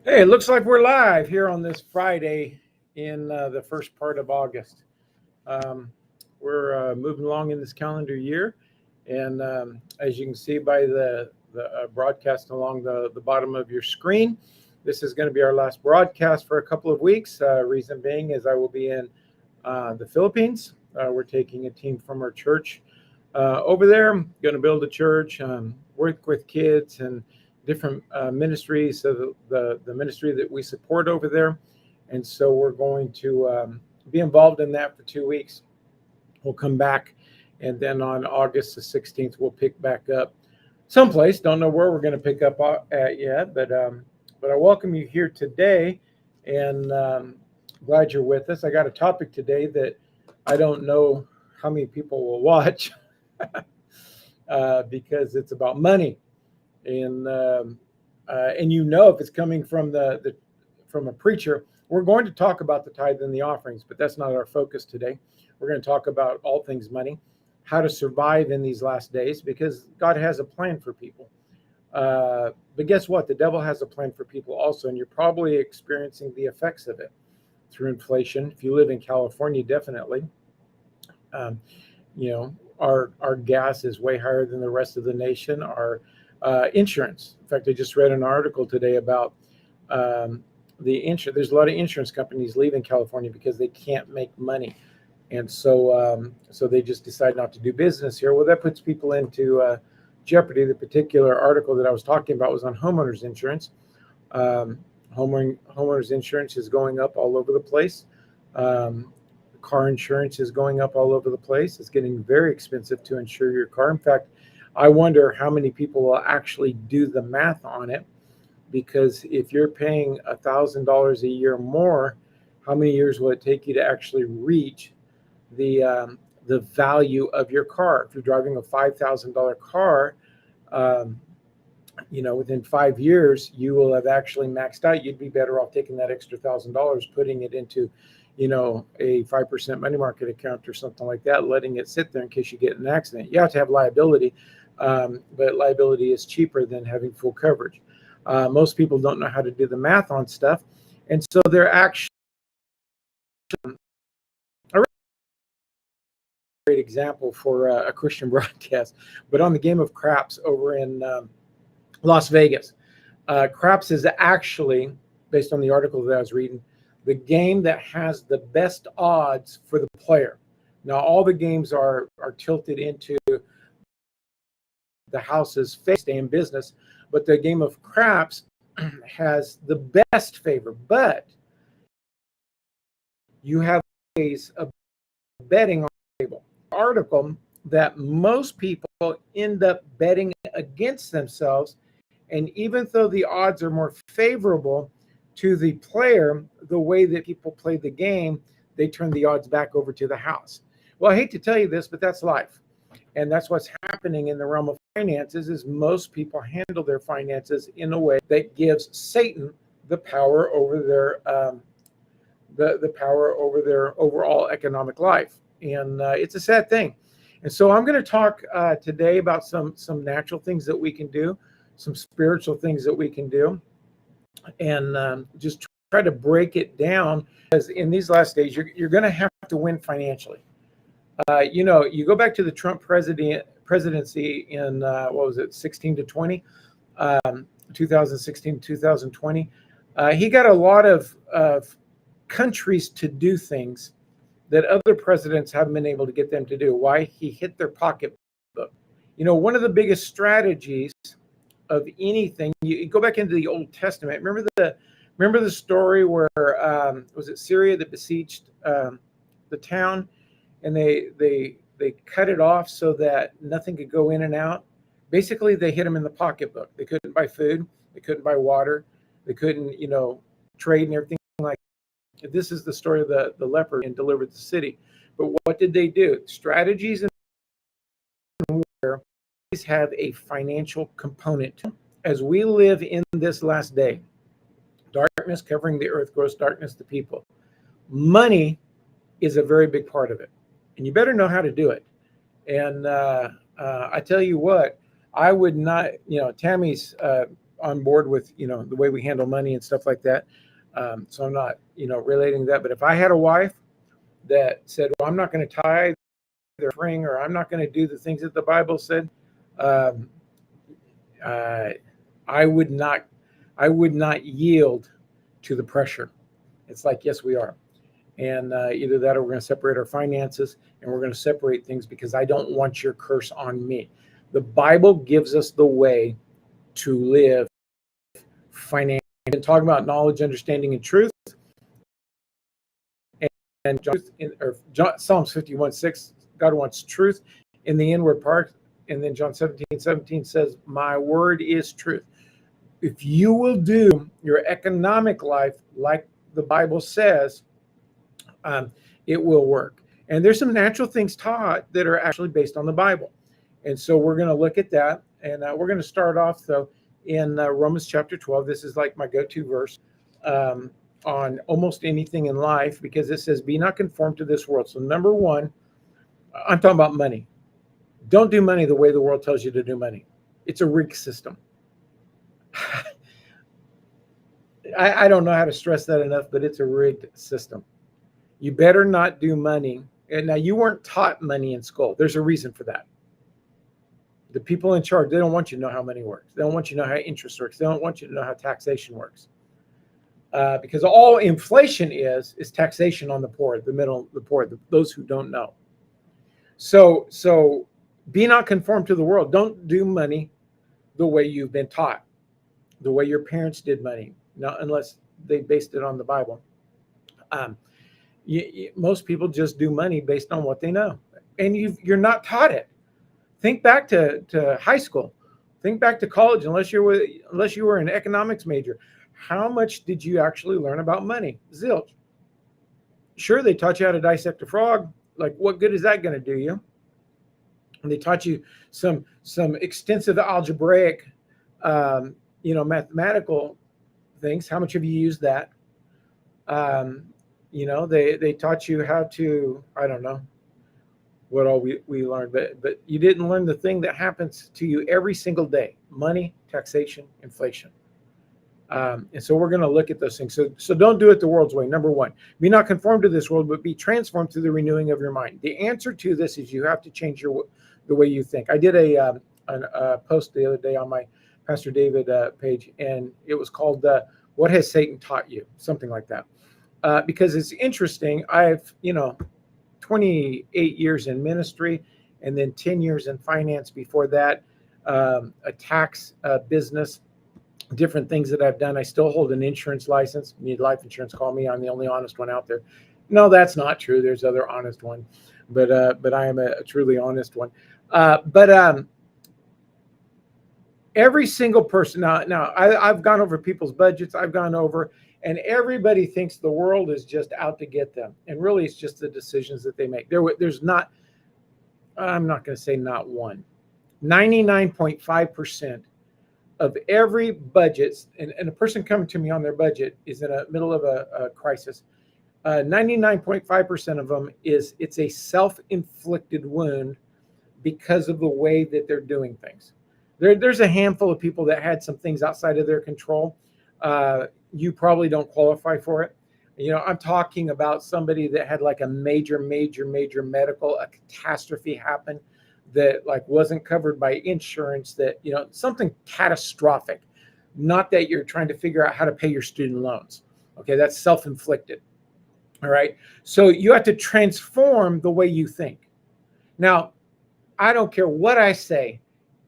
Hey, it looks like we're live here on this Friday in the first part of August. Um, we're moving along in this calendar year, and as you can see by the broadcast along the bottom of your screen, this is going to be our last broadcast for a couple of weeks. Reason being is I will be in the Philippines. We're taking a team from our church over there. Going to build a church, work with kids and different ministries. So the ministry that we support over there, and so we're going to be involved in that for 2 weeks. We'll come back, and then on August the 16th, we'll pick back up someplace. Don't know where we're going to pick up at yet, but I welcome you here today, and glad you're with us. I got a topic today that I don't know how many people will watch because it's about money, and if it's coming from the from a preacher, we're going to talk about the tithe and the offerings, but that's not our focus today. We're going to talk about all things money, how to survive in these last days, because God has a plan for people. But guess what? The devil has a plan for people also, and you're probably experiencing the effects of it through inflation. If you live in California, definitely. Um, our gas is way higher than the rest of the nation. Our insurance. In fact, I just read an article today about the insurance. There's a lot of insurance companies leaving California because they can't make money, and so they just decide not to do business here. Well, that puts people into jeopardy. The particular article that I was talking about was on homeowners insurance. Um, homeowners insurance is going up all over the place. Car insurance is going up all over the place. It's getting very expensive to insure your car. In fact, I wonder how many people will actually do the math on it, because if you're paying $1,000 a year more, how many years will it take you to actually reach the value of your car? If you're driving a $5,000 car, um, within 5 years, you will have actually maxed out. You'd be better off taking that extra $1,000, putting it into, a 5% money market account or something like that, letting it sit there in case you get in an accident. You have to have liability, but liability is cheaper than having full coverage. Most people don't know how to do the math on stuff, and so they're actually a great example for a Christian broadcast, but on the game of craps over in Las Vegas. Craps is actually, based on the article that I was reading, the game that has the best odds for the player. Now, all the games are tilted into the house's face, stay in business, but the game of craps has the best favor. But you have ways of betting on the table. Article that most people end up betting against themselves, and even though the odds are more favorable to the player, the way that people play the game, they turn the odds back over to the house. Well, I hate to tell you this, but that's life. And that's what's happening in the realm of finances, is most people handle their finances in a way that gives Satan the power over the power over their overall economic life. And it's a sad thing. And so I'm going to talk today about some natural things that we can do, some spiritual things that we can do, and just try to break it down. Because in these last days, you're going to have to win financially. You go back to the Trump presidency in what was it, 16 to 20, 2016 to 2020. He got a lot of countries to do things that other presidents haven't been able to get them to do. Why? He hit their pocketbook. One of the biggest strategies of anything, you go back into the Old Testament. Remember the story where was it Syria that besieged the town, and they cut it off so that nothing could go in and out. Basically, they hit them in the pocketbook. They couldn't buy food, they couldn't buy water, they couldn't trade and everything like that. This is the story of the leper and delivered the city. But what did they do? Strategies in warfare have a financial component. As we live in this last day, darkness covering the earth, gross darkness the people. Money is a very big part of it, and you better know how to do it. And I tell you what, I would not. Tammy's on board with, the way we handle money and stuff like that. So I'm not, relating that. But if I had a wife that said, well, I'm not going to tithe or ring, or I'm not going to do the things that the Bible said, um, I would not yield to the pressure. It's like, yes, we are. And either that, or we're going to separate our finances, and we're going to separate things, because I don't want your curse on me. The Bible gives us the way to live financially. We've been talking about knowledge, understanding, and truth. And Psalms 51:6, God wants truth in the inward part. And then John 17:17 says, my word is truth. If you will do your economic life like the Bible says, it will work. And there's some natural things taught that are actually based on the Bible. And so we're going to look at that. And we're going to start off, though, in Romans chapter 12. This is like my go-to verse on almost anything in life, because it says, be not conformed to this world. So number one, I'm talking about money. Don't do money the way the world tells you to do money. It's a rigged system. I don't know how to stress that enough, but it's a rigged system. You better not do money. And now, you weren't taught money in school. There's a reason for that. The people in charge, they don't want you to know how money works. They don't want you to know how interest works. They don't want you to know how taxation works. Because all inflation is taxation on the poor, the middle, the poor, those who don't know. So be not conformed to the world. Don't do money the way you've been taught, the way your parents did money, not unless they based it on the Bible. Most people just do money based on what they know, and you're not taught it. Think back to high school. Think back to college. Unless you were an economics major, how much did you actually learn about money? Zilch. Sure, they taught you how to dissect a frog. Like, what good is that going to do you? And they taught you some extensive algebraic, mathematical things. How much have you used that? They taught you how to, I don't know what all we learned, but you didn't learn the thing that happens to you every single day: money, taxation, inflation. And so we're going to look at those things. So don't do it the world's way. Number one, be not conformed to this world, but be transformed through the renewing of your mind. The answer to this is you have to change the way you think. I did a post the other day on my Pastor David page, and it was called "What Has Satan Taught You?" Something like that. Because it's interesting. I've 28 years in ministry, and then 10 years in finance before that, a tax business. Different things that I've done. I still hold an insurance license. Need life insurance, call me. I'm the only honest one out there. No, that's not true. There's other honest ones, but I am a truly honest one. Every single person now I've gone over people's budgets. I've gone over, and everybody thinks the world is just out to get them, and really it's just the decisions that they make. There's not. I'm not going to say not one. 99.5% of every budget, and a person coming to me on their budget is in the middle of a crisis. 99.5% of them it's a self-inflicted wound because of the way that they're doing things. There's a handful of people that had some things outside of their control. You probably don't qualify for it. I'm talking about somebody that had like a major medical, a catastrophe happen that like wasn't covered by insurance, that, something catastrophic, not that you're trying to figure out how to pay your student loans. Okay. That's self-inflicted. All right. So you have to transform the way you think. Now, I don't care what I say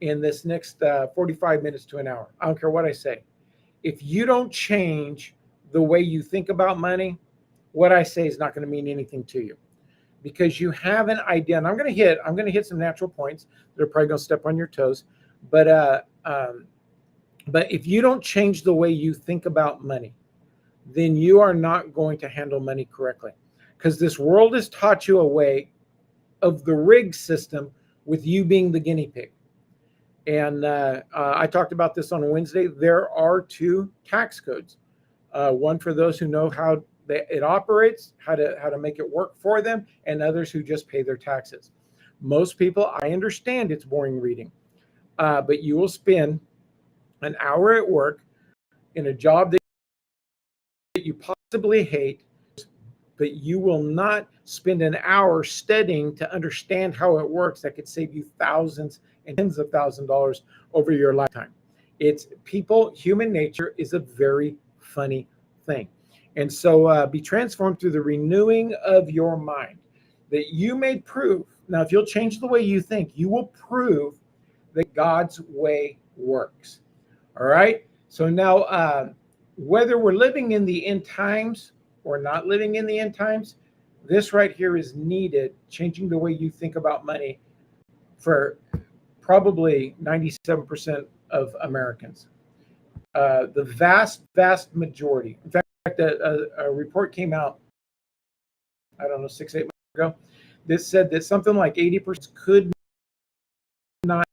in this next 45 minutes to an hour. I don't care what I say. If you don't change the way you think about money, what I say is not going to mean anything to you. Because you have an idea, and I'm going to hit some natural points that are probably going to step on your toes. But if you don't change the way you think about money, then you are not going to handle money correctly. Because this world has taught you a way of the rig system, with you being the guinea pig. And I talked about this on Wednesday. There are two tax codes. One for those who know how it operates, how to make it work for them, and others who just pay their taxes. Most people, I understand it's boring reading, but you will spend an hour at work in a job that you possibly hate, but you will not spend an hour studying to understand how it works that could save you thousands and tens of thousands of dollars over your lifetime. It's people, human nature is a very funny thing. And so be transformed through the renewing of your mind, that you may prove. Now, if you'll change the way you think, you will prove that God's way works. All right. So now, whether we're living in the end times or not living in the end times, this right here is needed, changing the way you think about money for probably 97% of Americans. The vast majority. In fact, a report came out, I don't know, 6, 8 months ago, that said that something like 80% could not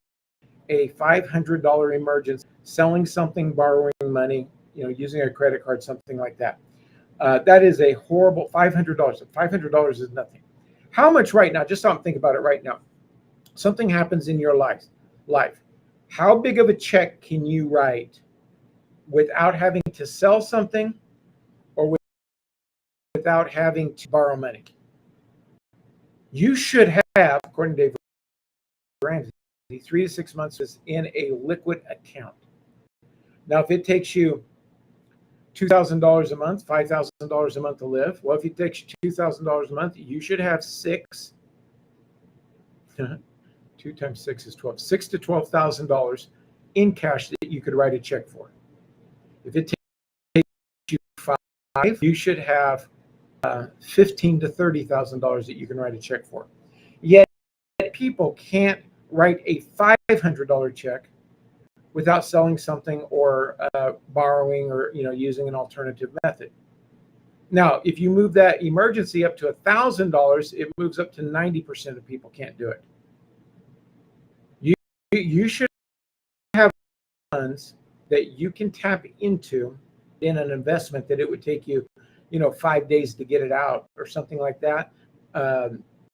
a $500 emergency, selling something, borrowing money, using a credit card, something like that. That is a horrible $500. $500 is nothing. How much right now? Just stop and think about it right now. Something happens in your life. How big of a check can you write without having to sell something or without having to borrow money? You should have, according to Dave Ramsey, 3 to 6 months is in a liquid account. Now, if it takes you $2,000 a month, $5,000 a month to live, well, if it takes you $2,000 a month, you should have 6. 2 times 6 is 12. $6,000 to $12,000 in cash that you could write a check for. If it takes you 5, you should have $15,000 to $30,000 that you can write a check for. Yet people can't write a $500 check without selling something or borrowing or using an alternative method. Now, if you move that emergency up to $1,000, it moves up to 90% of people can't do it. You should have funds that you can tap into in an investment that it would take you, 5 days to get it out or something like that.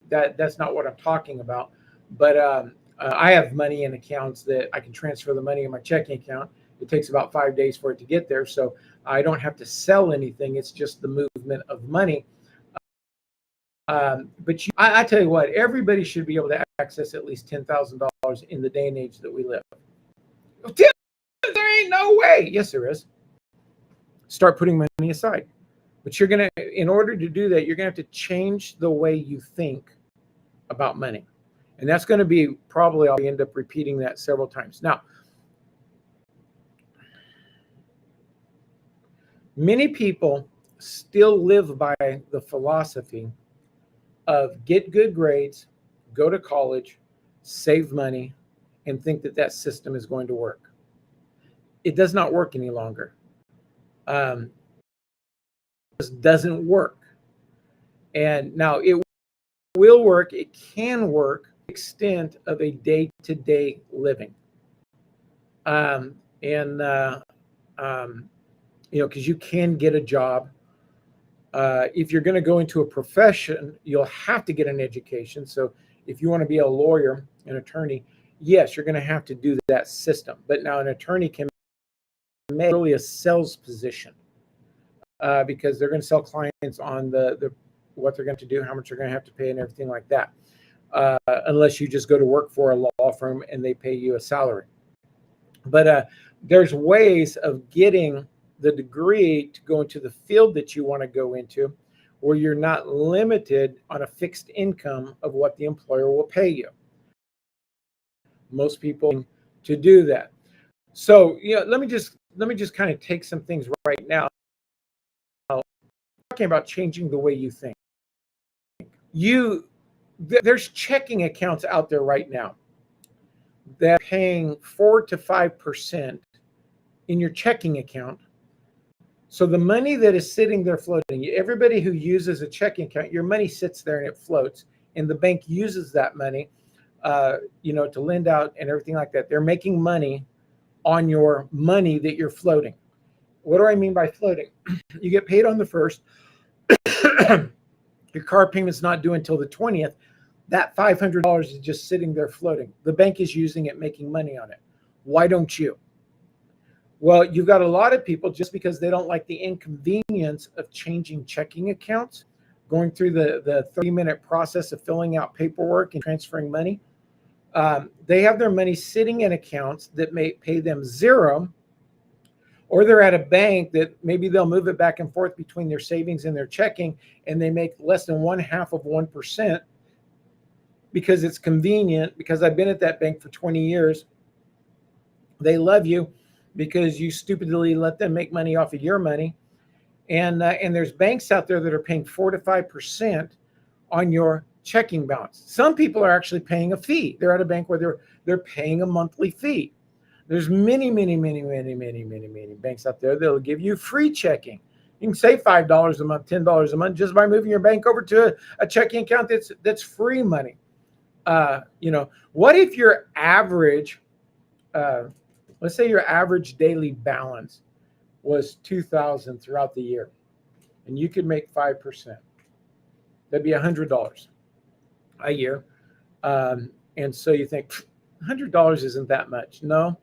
That's not what I'm talking about. But I have money in accounts that I can transfer the money in my checking account. It takes about 5 days for it to get there. So I don't have to sell anything. It's just the movement of money. But I tell you what, everybody should be able to access at least $10,000 in the day and age that we live. There ain't no way. Yes, there is. Start putting money aside. But in order to do that, you're going to have to change the way you think about money. And that's going to be probably, I'll end up repeating that several times. Now, many people still live by the philosophy of get good grades, go to college, save money, and think that system is going to work. It does not work any longer. It just doesn't work. And now it will work. It can work to the extent of a day-to-day living. Because you can get a job. If you're going to go into a profession, you'll have to get an education. So if you want to be a lawyer, an attorney, yes, you're going to have to do that system. But now an attorney can make really a sales position because they're going to sell clients on the what they're going to do, how much they're going to have to pay, and everything like that. Unless you just go to work for a law firm and they pay you a salary. But there's ways of getting the degree to go into the field that you want to go into, where you're not limited on a fixed income of what the employer will pay you. Most people to do that. So, let me just kind of take some things right now. Talking about changing the way you think. There's checking accounts out there right now that are paying 4 to 5% in your checking account. So the money that is sitting there floating, everybody who uses a checking account, your money sits there and it floats, and the bank uses that money, to lend out and everything like that. They're making money on your money that you're floating. What do I mean by floating? You get paid on the 1st. Your car payment's not due until the 20th. That $500 is just sitting there floating. The bank is using it, making money on it. Why don't you? Well, you've got a lot of people, just because they don't like the inconvenience of changing checking accounts, going through the 30-minute process of filling out paperwork and transferring money. They have their money sitting in accounts that may pay them zero, or they're at a bank that maybe they'll move it back and forth between their savings and their checking, and they make less than 0.5% because it's convenient. Because I've been at that bank for 20 years. They love you because you stupidly let them make money off of your money. And there's banks out there that are paying 4 to 5% on your checking balance. Some people are actually paying a fee. They're at a bank where they're paying a monthly fee. There's many banks out there that'll give you free checking. You can save $5 a month, $10 a month just by moving your bank over to a checking account that's free money. What if your average, let's say your average daily balance was $2,000 throughout the year, and you could make 5%? That'd be $100 a year. And so you think $100 isn't that much. No,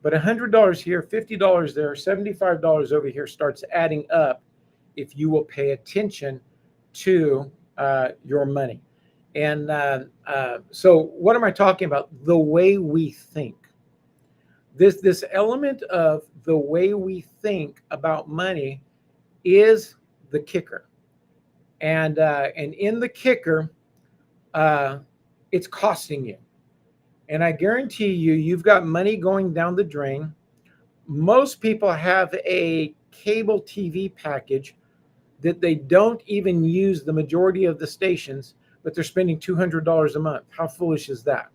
but $100 here, $50 there, $75 over here starts adding up if you will pay attention to your money. And so what am I talking about? The way we think. This element of the way we think about money is the kicker. And in the kicker, it's costing you. And I guarantee you've got money going down the drain. Most people have a cable TV package that they don't even use the majority of the stations, but they're spending $200 a month. How foolish is that?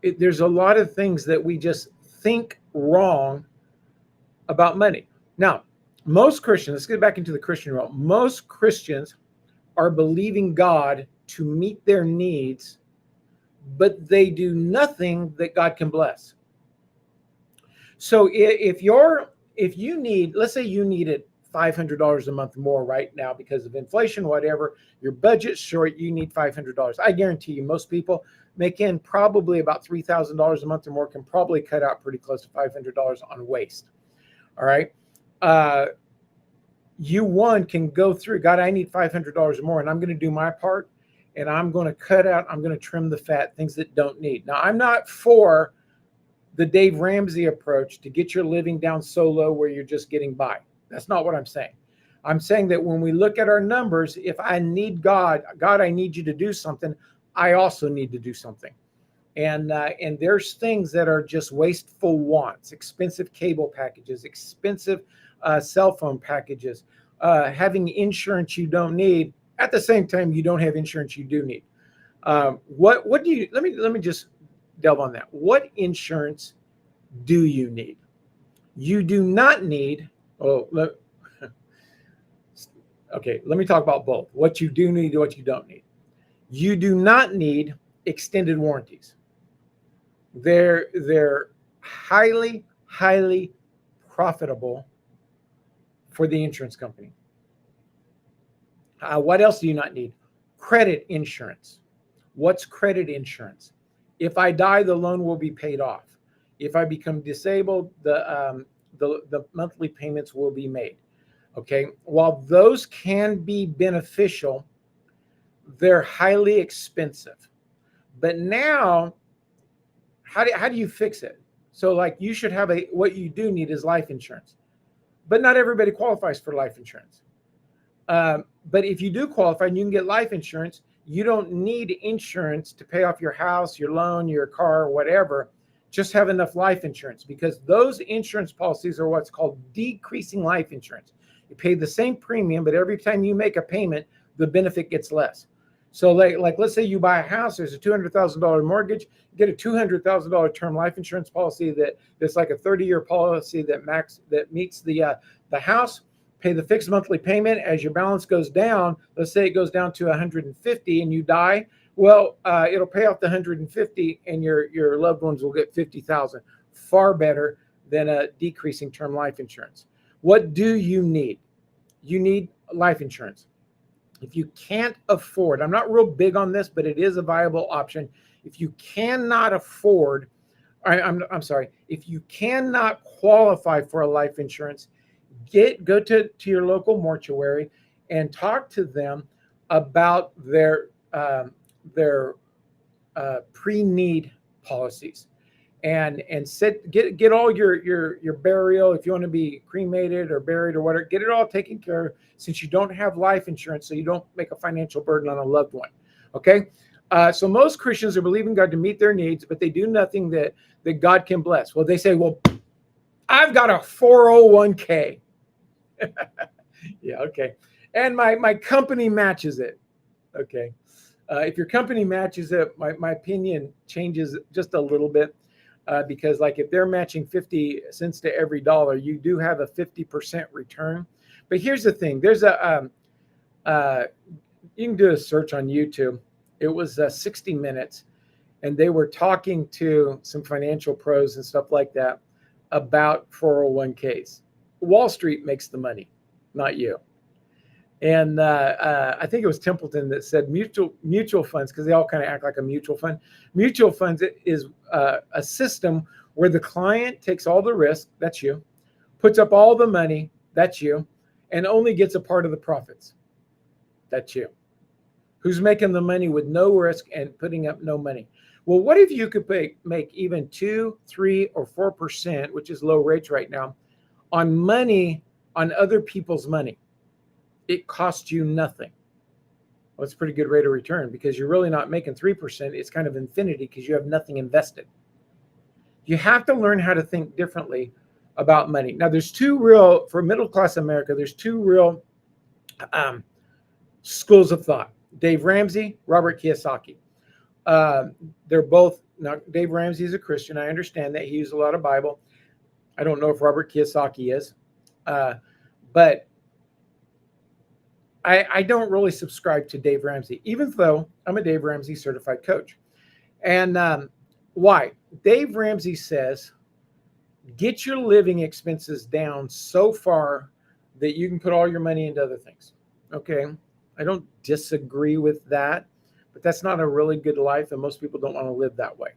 There's a lot of things that we just think wrong about money. Now, most Christians, let's get back into the Christian realm. Most Christians are believing God to meet their needs, but they do nothing that God can bless. So if you need, let's say you needed $500 a month more right now because of inflation, whatever, your budget's short, you need $500. I guarantee you most people make in probably about $3,000 a month or more, can probably cut out pretty close to $500 on waste. All right. You can go through, God, I need $500 more, and I'm going to do my part, and I'm going to cut out, I'm going to trim the fat, things that don't need. Now, I'm not for the Dave Ramsey approach to get your living down so low where you're just getting by. That's not what I'm saying. I'm saying that when we look at our numbers, if I need God, I need you to do something, I also need to do something. And there's things that are just wasteful wants, expensive cable packages, expensive cell phone packages, having insurance you don't need. At the same time, you don't have insurance you do need. What do you? Let me just delve on that. What insurance do you need? You do not need. Okay. Let me talk about both. What you do need, what you don't need. You do not need extended warranties. They're highly profitable for the insurance company. What else do you not need? Credit insurance. What's credit insurance? If I die, the loan will be paid off. If I become disabled, the monthly payments will be made. Okay. While those can be beneficial, they're highly expensive. But now, how do you fix it? So like you should have what you do need is life insurance, but not everybody qualifies for life insurance. But if you do qualify and you can get life insurance, you don't need insurance to pay off your house, your loan, your car, whatever. Just have enough life insurance, because those insurance policies are what's called decreasing life insurance. You pay the same premium, but every time you make a payment, the benefit gets less. So like let's say you buy a house, there's a $200,000 mortgage, you get a $200,000 term life insurance policy that's like a 30-year policy that meets the house. Pay the fixed monthly payment. As your balance goes down, let's say it goes down to 150 and you die, well, it'll pay off the 150 and your loved ones will get 50,000. Far better than a decreasing term life insurance. What do you need? You need life insurance. If you can't afford, I'm not real big on this, but it is a viable option. If you cannot afford I'm sorry. If you cannot qualify for a life insurance, go to your local mortuary and talk to them about their pre-need policies, and get all your burial, if you want to be cremated or buried or whatever, get it all taken care of, since you don't have life insurance, so you don't make a financial burden on a loved one. Okay. So most Christians are believing God to meet their needs, but they do nothing that God can bless. Well, they say, well, I've got a 401k. Yeah, okay. And my company matches it. Okay. If your company matches it, my opinion changes just a little bit, because like if they're matching 50 cents to every dollar, you do have a 50% return. But here's the thing. There's you can do a search on YouTube. It was 60 Minutes, and they were talking to some financial pros and stuff like that about 401ks. Wall Street makes the money, not you. And I think it was Templeton that said mutual funds, because they all kind of act like a mutual fund. Mutual funds is a system where the client takes all the risk, that's you, puts up all the money, that's you, and only gets a part of the profits, that's you. Who's making the money with no risk and putting up no money? Well, what if you could make even 2, 3, or 4%, which is low rates right now, on money, on other people's money? It costs you nothing. Well, it's a pretty good rate of return, because you're really not making 3%. It's kind of infinity, because you have nothing invested. You have to learn how to think differently about money. Now, for middle-class America, there's two real schools of thought. Dave Ramsey, Robert Kiyosaki. They're both, now Dave Ramsey is a Christian. I understand that. He used a lot of Bible. I don't know if Robert Kiyosaki is. But I don't really subscribe to Dave Ramsey, even though I'm a Dave Ramsey certified coach. And why? Dave Ramsey says, get your living expenses down so far that you can put all your money into other things. Okay. I don't disagree with that, but that's not a really good life, and most people don't want to live that way.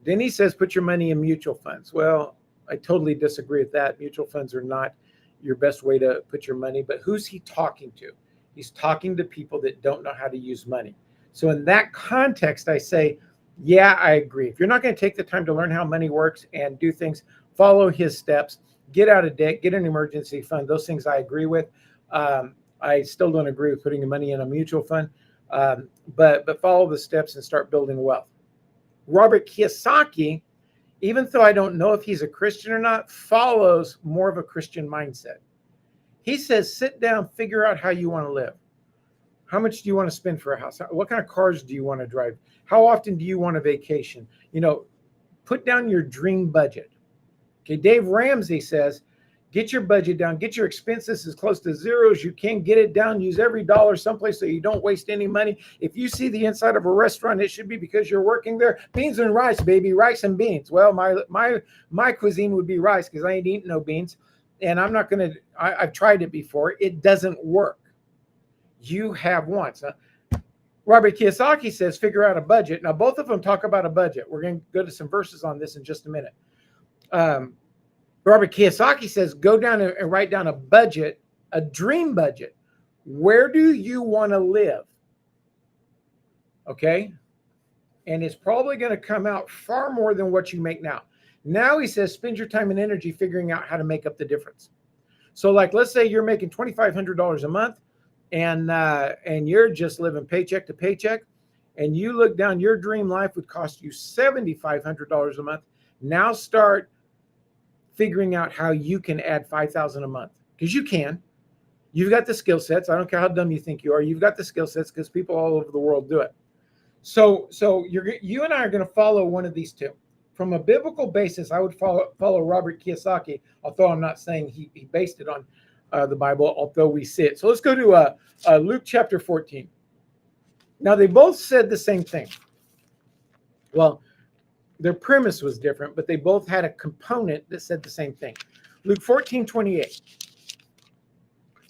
Then he says, put your money in mutual funds. Well, I totally disagree with that. Mutual funds are not your best way to put your money, but who's he talking to? He's talking to people that don't know how to use money. So in that context, I say, yeah, I agree. If you're not going to take the time to learn how money works and do things, follow his steps, get out of debt, get an emergency fund. Those things I agree with. I still don't agree with putting the money in a mutual fund, but follow the steps and start building wealth. Robert Kiyosaki, even though I don't know if he's a Christian or not, follows more of a Christian mindset. He says, sit down, figure out how you want to live. How much do you want to spend for a house? What kind of cars do you want to drive? How often do you want a vacation? Put down your dream budget. Okay, Dave Ramsey says, get your budget down, get your expenses as close to zero as you can, get it down, use every dollar someplace so you don't waste any money. If you see the inside of a restaurant, it should be because you're working there. Beans and rice, baby, rice and beans. Well, my cuisine would be rice, because I ain't eating no beans. And I've tried it before. It doesn't work. You have wants. Robert Kiyosaki says, figure out a budget. Now, both of them talk about a budget. We're going to go to some verses on this in just a minute. Robert Kiyosaki says, go down and write down a budget, a dream budget. Where do you want to live? Okay. And it's probably going to come out far more than what you make now. Now he says, spend your time and energy figuring out how to make up the difference. So like, let's say you're making $2,500 a month, and you're just living paycheck to paycheck, and you look down, your dream life would cost you $7,500 a month. Now start figuring out how you can add $5,000 a month, because you can. You've got the skill sets. I don't care how dumb you think you are. You've got the skill sets, because people all over the world do it. So you and I are going to follow one of these two. From a biblical basis, I would follow Robert Kiyosaki, although I'm not saying he based it on the Bible, although we see it. So let's go to Luke chapter 14. Now, they both said the same thing. Well, their premise was different, but they both had a component that said the same thing. Luke 14:28.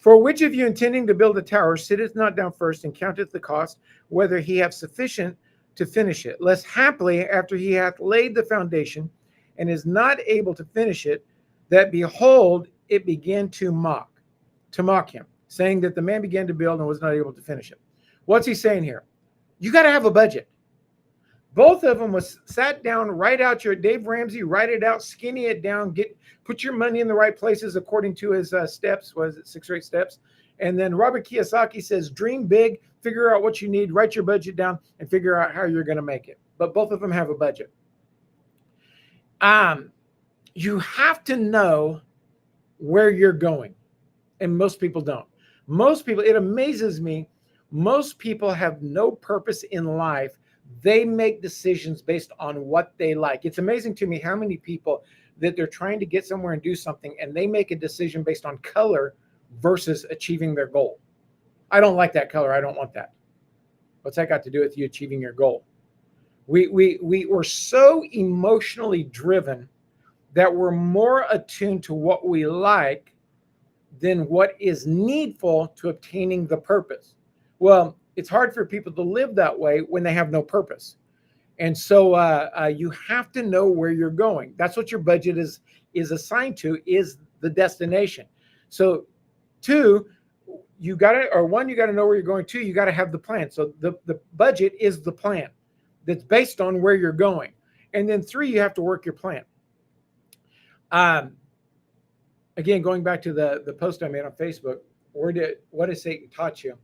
For which of you intending to build a tower sitteth not down first and counteth the cost, whether he have sufficient to finish it, lest haply after he hath laid the foundation, and is not able to finish it, that behold, it began to mock him, saying that the man began to build and was not able to finish it. What's he saying here? You got to have a budget. Both of them was sat down, write out your Dave Ramsey, write it out, skinny it down, put your money in the right places according to his steps. Was it 6 or 8 steps? And then Robert Kiyosaki says, dream big, figure out what you need, write your budget down, and figure out how you're going to make it. But both of them have a budget. You have to know where you're going, and most people don't. Most people, it amazes me, most people have no purpose in life. They make decisions based on what they like. It's amazing to me how many people that they're trying to get somewhere and do something, and they make a decision based on color versus achieving their goal. I don't like that color. I don't want that. What's that got to do with you achieving your goal? We're so emotionally driven that we're more attuned to what we like than what is needful to obtaining the purpose. Well, it's hard for people to live that way when they have no purpose. And so you have to know where you're going. That's what your budget is assigned to, is the destination. So 2, you got to know where you're going. 2, you got to have the plan. So the budget is the plan that's based on where you're going. And then 3, you have to work your plan. Again, going back to the post I made on Facebook, what has Satan taught you?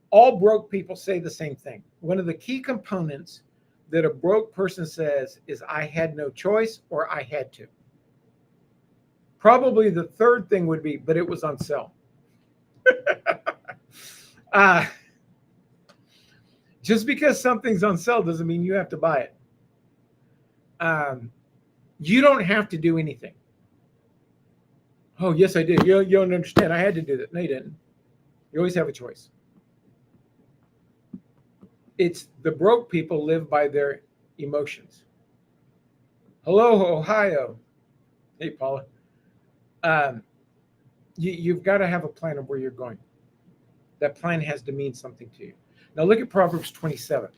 All broke people say the same thing. One of the key components that a broke person says is, I had no choice, or I had to. Probably the third thing would be, but it was on sale. Just because something's on sale doesn't mean you have to buy it. You don't have to do anything. Oh, yes, I did. You don't understand. I had to do that. No, you didn't. You always have a choice. It's the broke people live by their emotions. Hello, Ohio. Hey, Paula. You've got to have a plan of where you're going. That plan has to mean something to you. Now look at Proverbs 27.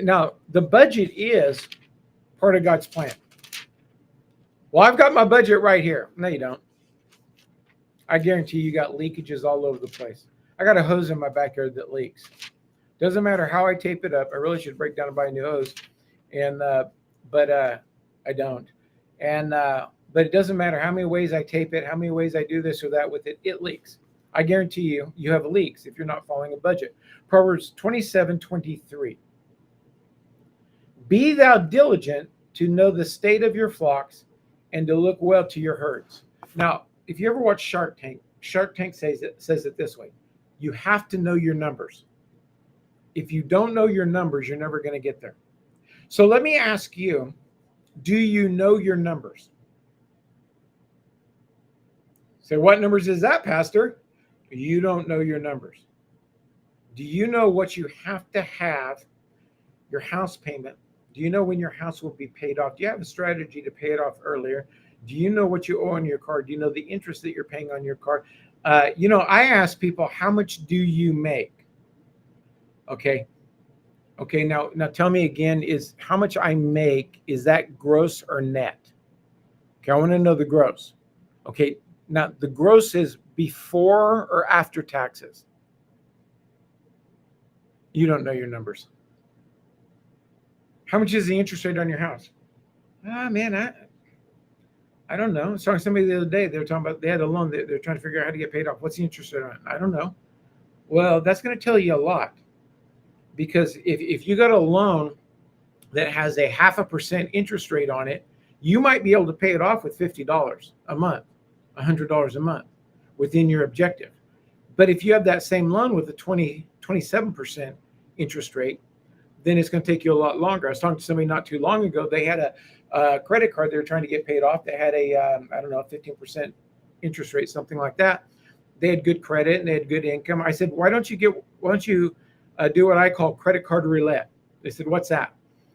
Now, the budget is part of God's plan. Well, I've got my budget right here. No, you don't. I guarantee you got leakages all over the place. I got a hose in my backyard that leaks. Doesn't matter how I tape it up. I really should break down and buy a new hose, but I don't. But it doesn't matter how many ways I tape it, how many ways I do this or that with it. It leaks. I guarantee you have leaks if you're not following a budget. Proverbs 27:23. Be thou diligent to know the state of your flocks, and to look well to your herds. Now, if you ever watch Shark Tank says it this way: you have to know your numbers. If you don't know your numbers, you're never going to get there. So let me ask you, do you know your numbers? Say, what numbers is that, Pastor? You don't know your numbers. Do you know what you have to have, your house payment? Do you know when your house will be paid off? Do you have a strategy to pay it off earlier? Do you know what you owe on your car? Do you know the interest that you're paying on your car? I ask people, how much do you make? Okay, now tell me again, is how much I make, is that gross or net? Okay, I want to know the gross. Okay, now the gross is before or after taxes? You don't know your numbers. How much is the interest rate on your house? Man, I don't know. I was talking to somebody the other day. They were talking about, they had a loan. They're trying to figure out how to get paid off. What's the interest rate on it? I don't know. Well, that's going to tell you a lot. Because if you got a loan that has a 0.5% interest rate on it, you might be able to pay it off with $50 a month, $100 a month within your objective. But if you have that same loan with a 27% interest rate, then it's going to take you a lot longer. I was talking to somebody not too long ago. They had a credit card they were trying to get paid off. They had a 15% interest rate, something like that. They had good credit and they had good income. I said, why don't you do what I call credit card roulette? They said, what's that?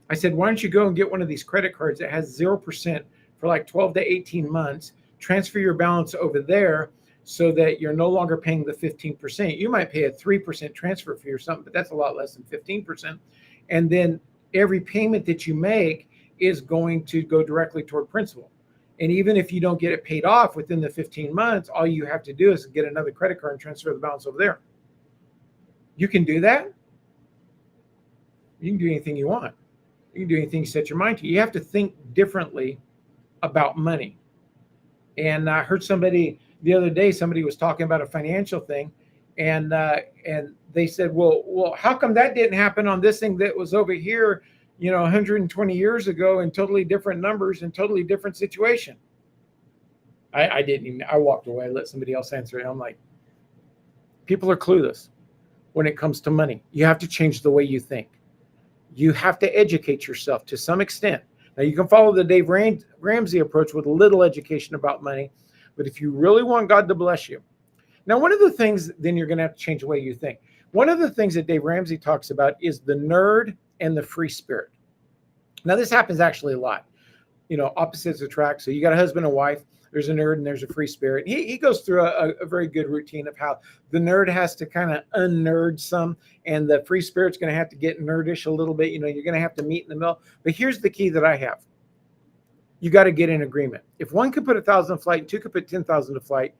I said, why don't you go and get one of these credit cards that has 0% for like 12 to 18 months, transfer your balance over there so that you're no longer paying the 15%. You might pay a 3% transfer fee or something, but that's a lot less than 15%. And then every payment that you make is going to go directly toward principal. And even if you don't get it paid off within the 15 months, all you have to do is get another credit card and transfer the balance over there. You can do that. You can do anything you want. You can do anything you set your mind to. You have to think differently about money. And I heard somebody the other day, somebody was talking about a financial thing, and they said, well, how come that didn't happen on this thing that was over here, 120 years ago, in totally different numbers and totally different situation? I walked away. I let somebody else answer it. I'm like, people are clueless when it comes to money. You have to change the way you think. You have to educate yourself to some extent. Now, you can follow the Dave Ramsey approach with a little education about money, but if you really want God to bless you. Now, one of the things, then you're going to have to change the way you think. One of the things that Dave Ramsey talks about is the nerd and the free spirit. Now, this happens actually a lot. Opposites attract. So you got a husband and wife. There's a nerd and there's a free spirit. He goes through a very good routine of how the nerd has to kind of unnerd some, and the free spirit's going to have to get nerdish a little bit. You're going to have to meet in the middle. But here's the key that I have. You got to get in agreement. If one could put 1,000 to flight and two could put 10,000 to flight,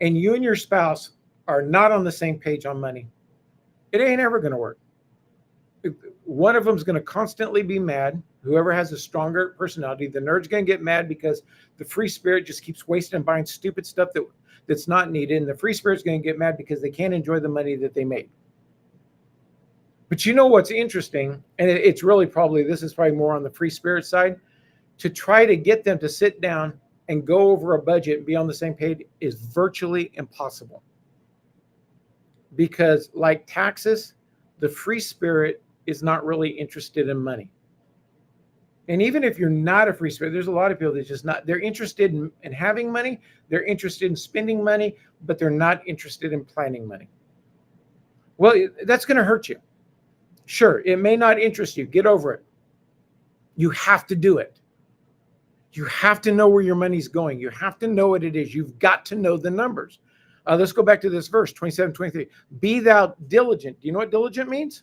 and you and your spouse are not on the same page on money, it ain't ever going to work. One of them is going to constantly be mad. Whoever has a stronger personality, the nerd's going to get mad because the free spirit just keeps wasting and buying stupid stuff that's not needed. And the free spirit's going to get mad because they can't enjoy the money that they made. But you know what's interesting, and it's really this is probably more on the free spirit side, to try to get them to sit down and go over a budget and be on the same page is virtually impossible. Because like taxes, the free spirit is not really interested in money. And even if you're not a free spirit, there's a lot of people that just not, they're interested in having money, they're interested in spending money, but they're not interested in planning money. Well, that's going to hurt you. Sure, it may not interest you. Get over it. You have to do it. You have to know where your money's going. You have to know what it is. You've got to know the numbers. Let's go back to this verse, 27, 23. Be thou diligent. Do you know what diligent means?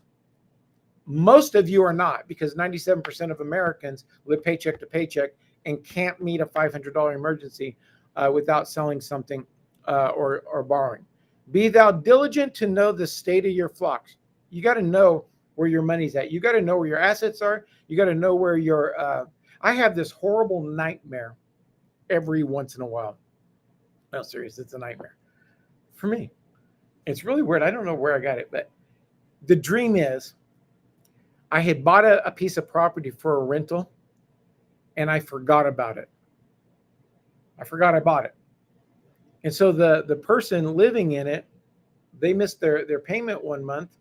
Most of you are not, because 97% of Americans live paycheck to paycheck and can't meet a $500 emergency without selling something or borrowing. Be thou diligent to know the state of your flocks. You got to know where your money's at. You got to know where your assets are. You got to know where your... I have this horrible nightmare every once in a while. No, serious, it's a nightmare for me. It's really weird. I don't know where I got it, but the dream is I had bought a piece of property for a rental, and I forgot about it. I forgot I bought it. And so the person living in it, they missed their payment one month,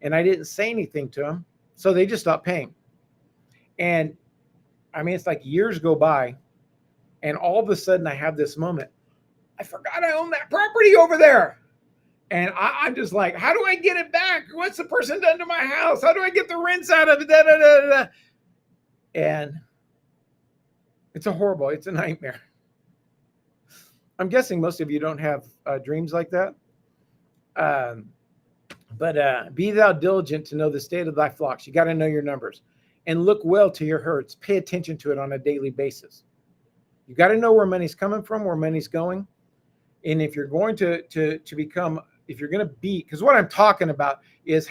and I didn't say anything to them, so they just stopped paying. And I mean, it's like years go by, and all of a sudden I have this moment. I forgot I own that property over there. And I'm just like, how do I get it back? What's the person done to my house? How do I get the rents out of it? Da, da, da, da. And it's a nightmare. I'm guessing most of you don't have dreams like that. But be thou diligent to know the state of thy flocks. You got to know your numbers. And look well to your herds. Pay attention to it on a daily basis. You got to know where money's coming from, where money's going. And if you're going to become, if you're going to be, because what I'm talking about is,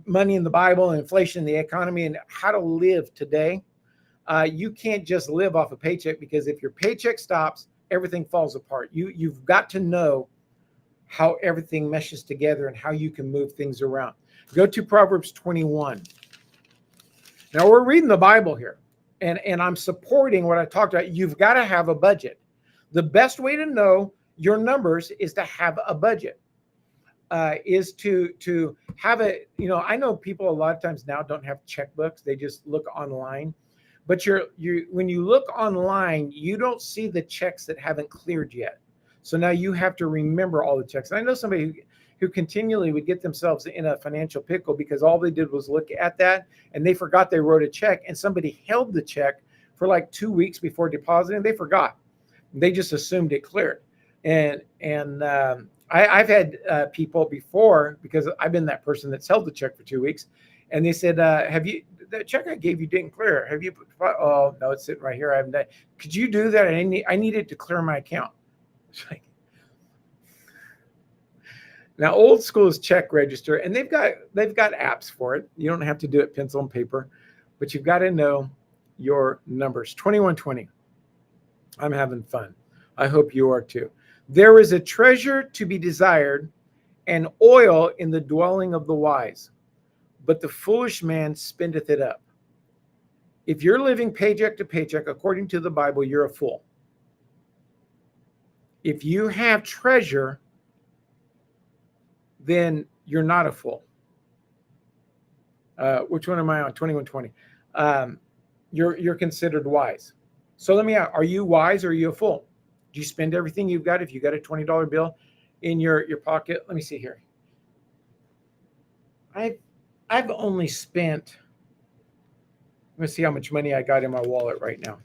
money in the Bible, inflation, the economy, and how to live today. You can't just live off a paycheck, because if your paycheck stops, everything falls apart. You've got to know how everything meshes together and how you can move things around. Go to Proverbs 21. Now we're reading the Bible here, and I'm supporting what I talked about. You've got to have a budget. The best way to know your numbers is to have a budget, is to have a, I know people a lot of times now don't have checkbooks. They just look online. But when you look online, you don't see the checks that haven't cleared yet. So now you have to remember all the checks. And I know somebody who continually would get themselves in a financial pickle because all they did was look at that and they forgot they wrote a check, and somebody held the check for like 2 weeks before depositing. They forgot. They just assumed it cleared. I've had people before, because I've been that person that's held the check for 2 weeks, and they said, "Have you the check I gave you didn't clear? Have you?" Oh no, it's sitting right here. I haven't done. Could you do that? I needed to clear my account. It's like, now old school is check register, and they've got apps for it. You don't have to do it pencil and paper, but you've got to know your numbers. 2120. I'm having fun. I hope you are too. There is a treasure to be desired and oil in the dwelling of the wise, but the foolish man spendeth it up. If you're living paycheck to paycheck, according to the Bible, you're a fool. If you have treasure, then you're not a fool. Which one am I on? 2120. You're considered wise. So let me ask, are you wise or are you a fool? Do you spend everything you've got? If you got a $20 bill in your pocket, let me see here. I've only spent, let me see how much money I got in my wallet right now.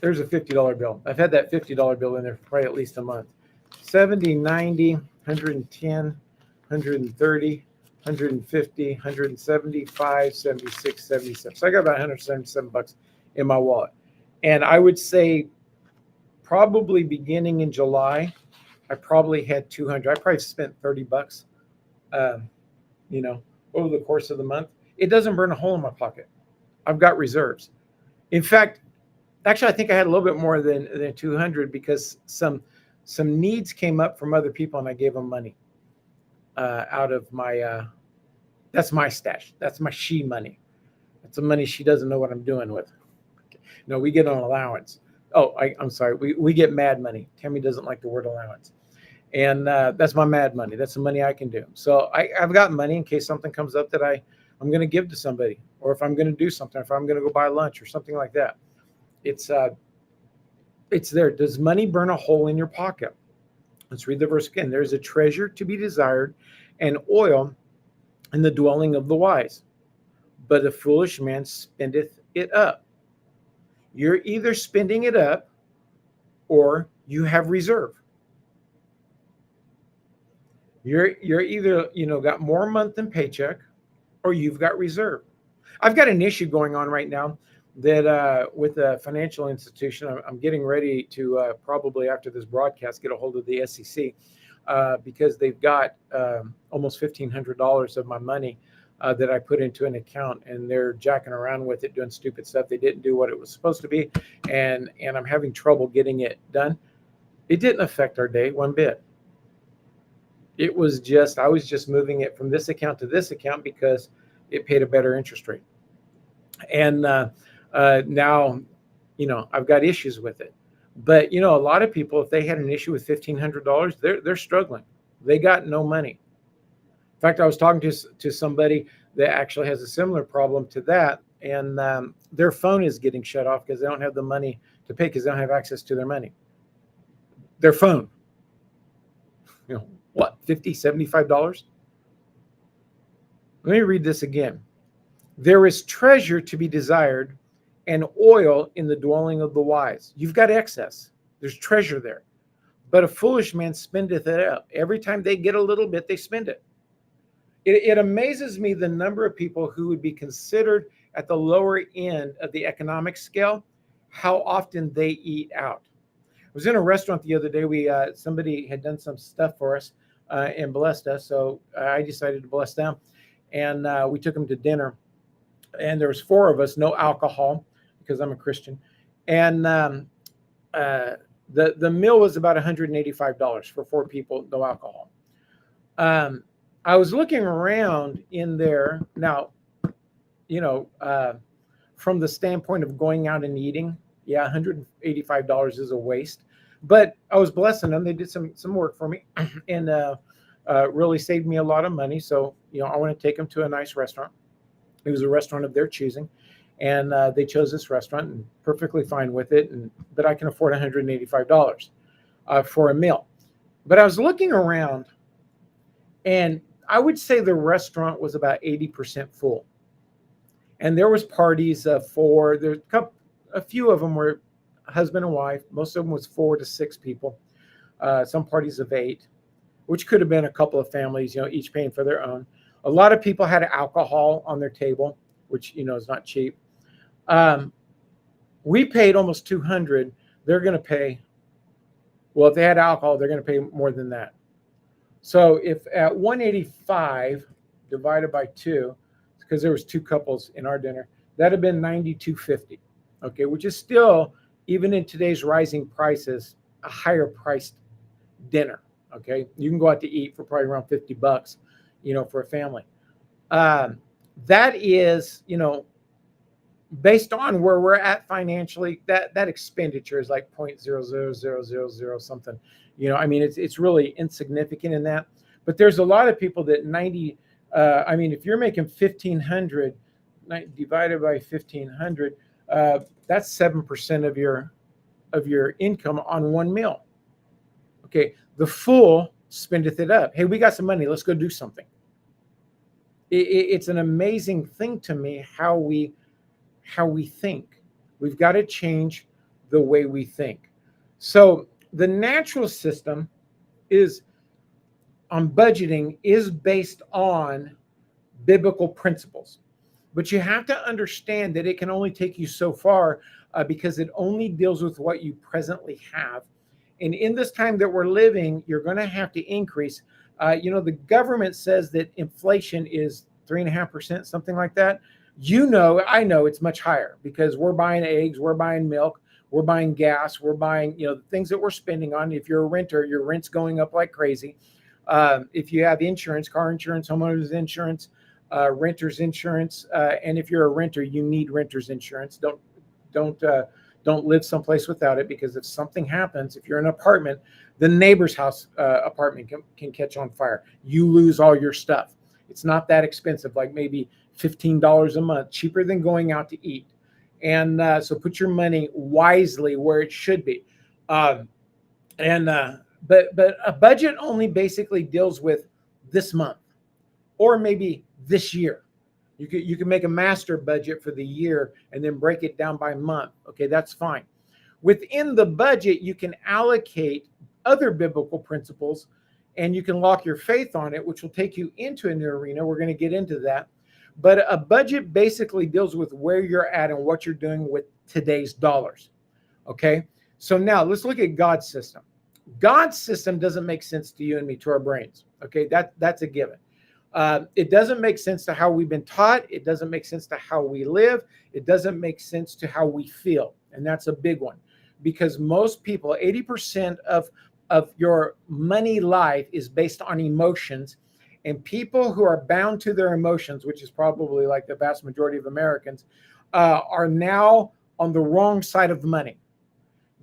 There's a $50 bill. I've had that $50 bill in there for probably at least a month. 70, 90, 110, 130, 150, 175, 76, 77. So I got about 177 bucks in my wallet. And I would say probably beginning in July, I probably had 200. I probably spent 30 bucks, over the course of the month. It doesn't burn a hole in my pocket. I've got reserves. In fact, actually, I think I had a little bit more than 200 because some needs came up from other people, and I gave them money out of my, that's my stash. That's my she money. That's the money she doesn't know what I'm doing with. No, we get an allowance. Oh, I'm sorry. We get mad money. Tammy doesn't like the word allowance. And that's my mad money. That's the money I can do. So I've got money in case something comes up that I'm going to give to somebody, or if I'm going to do something, if I'm going to go buy lunch or something like that. It's there. Does money burn a hole in your pocket? Let's read the verse again. There's a treasure to be desired and oil in the dwelling of the wise, but a foolish man spendeth it up. You're either spending it up or you have reserve. You're either, got more month than paycheck, or you've got reserve. I've got an issue going on right now that with a financial institution, I'm getting ready to probably after this broadcast get a hold of the SEC because they've got almost $1,500 of my money that I put into an account, and they're jacking around with it, doing stupid stuff. They didn't do what it was supposed to be, and I'm having trouble getting it done. It didn't affect our day one bit. It was just, I was just moving it from this account to this account because it paid a better interest rate. And now, I've got issues with it. But, a lot of people, if they had an issue with $1,500, they're struggling. They got no money. In fact, I was talking to somebody that actually has a similar problem to that, and their phone is getting shut off because they don't have the money to pay because they don't have access to their money. Their phone. What, $50, $75? Let me read this again. There is treasure to be desired and oil in the dwelling of the wise. You've got excess. There's treasure there. But a foolish man spendeth it up. Every time they get a little bit, they spend it. It amazes me the number of people who would be considered at the lower end of the economic scale, how often they eat out. I was in a restaurant the other day. Somebody had done some stuff for us and blessed us, so I decided to bless them. And we took them to dinner. And there was 4 of us, no alcohol, because I'm a Christian. And the meal was about $185 for 4 people, no alcohol. I was looking around in there now, from the standpoint of going out and eating. Yeah, $185 is a waste. But I was blessing them. They did some work for me and really saved me a lot of money. So, I want to take them to a nice restaurant. It was a restaurant of their choosing. And they chose this restaurant, and perfectly fine with it. But I can afford $185 for a meal. But I was looking around, and I would say the restaurant was about 80% full. And there was parties for, a few of them were husband and wife. Most of them was 4 to 6 people. Some parties of 8, which could have been a couple of families, each paying for their own. A lot of people had alcohol on their table, which, is not cheap. We paid almost 200. They're going to pay, well, if they had alcohol, they're going to pay more than that. So if at 185 divided by 2, because there was 2 couples in our dinner, that'd have been 92.50. Okay, which is still, even in today's rising prices, a higher priced dinner. Okay, you can go out to eat for probably around $50, for a family. That is, based on where we're at financially, that expenditure is like 0.00000 something. It's really insignificant in that. But there's a lot of people that if you're making 1,500 divided by 1,500, that's 7% of your income on one meal. Okay, the fool spendeth it up. Hey, we got some money. Let's go do something. It's an amazing thing to me how we think. We've got to change the way we think. So the natural system on budgeting is based on biblical principles. But you have to understand that it can only take you so far because it only deals with what you presently have. And in this time that we're living, you're going to have to increase. The government says that inflation is 3.5%, something like that. I know it's much higher because we're buying eggs, we're buying milk, we're buying gas, we're buying, the things that we're spending on. If you're a renter, your rent's going up like crazy. If you have insurance, car insurance, homeowners insurance, renter's insurance, and if you're a renter, you need renter's insurance. Don't live someplace without it, because if something happens, if you're in an apartment, the neighbor's house apartment can catch on fire. You lose all your stuff. It's not that expensive, like maybe $15 a month, cheaper than going out to eat. And so put your money wisely where it should be. But a budget only basically deals with this month or maybe this year. You can make a master budget for the year and then break it down by month. Okay, that's fine. Within the budget, you can allocate other biblical principles, and you can lock your faith on it, which will take you into a new arena. We're going to get into that. But a budget basically deals with where you're at and what you're doing with today's dollars. Okay, so now let's look at God's system. God's system doesn't make sense to you and me, to our brains. Okay, that's a given. It doesn't make sense to how we've been taught. It doesn't make sense to how we live. It doesn't make sense to how we feel. And that's a big one, because most people, 80% of your money life is based on emotions. And people who are bound to their emotions, which is probably like the vast majority of Americans, are now on the wrong side of money,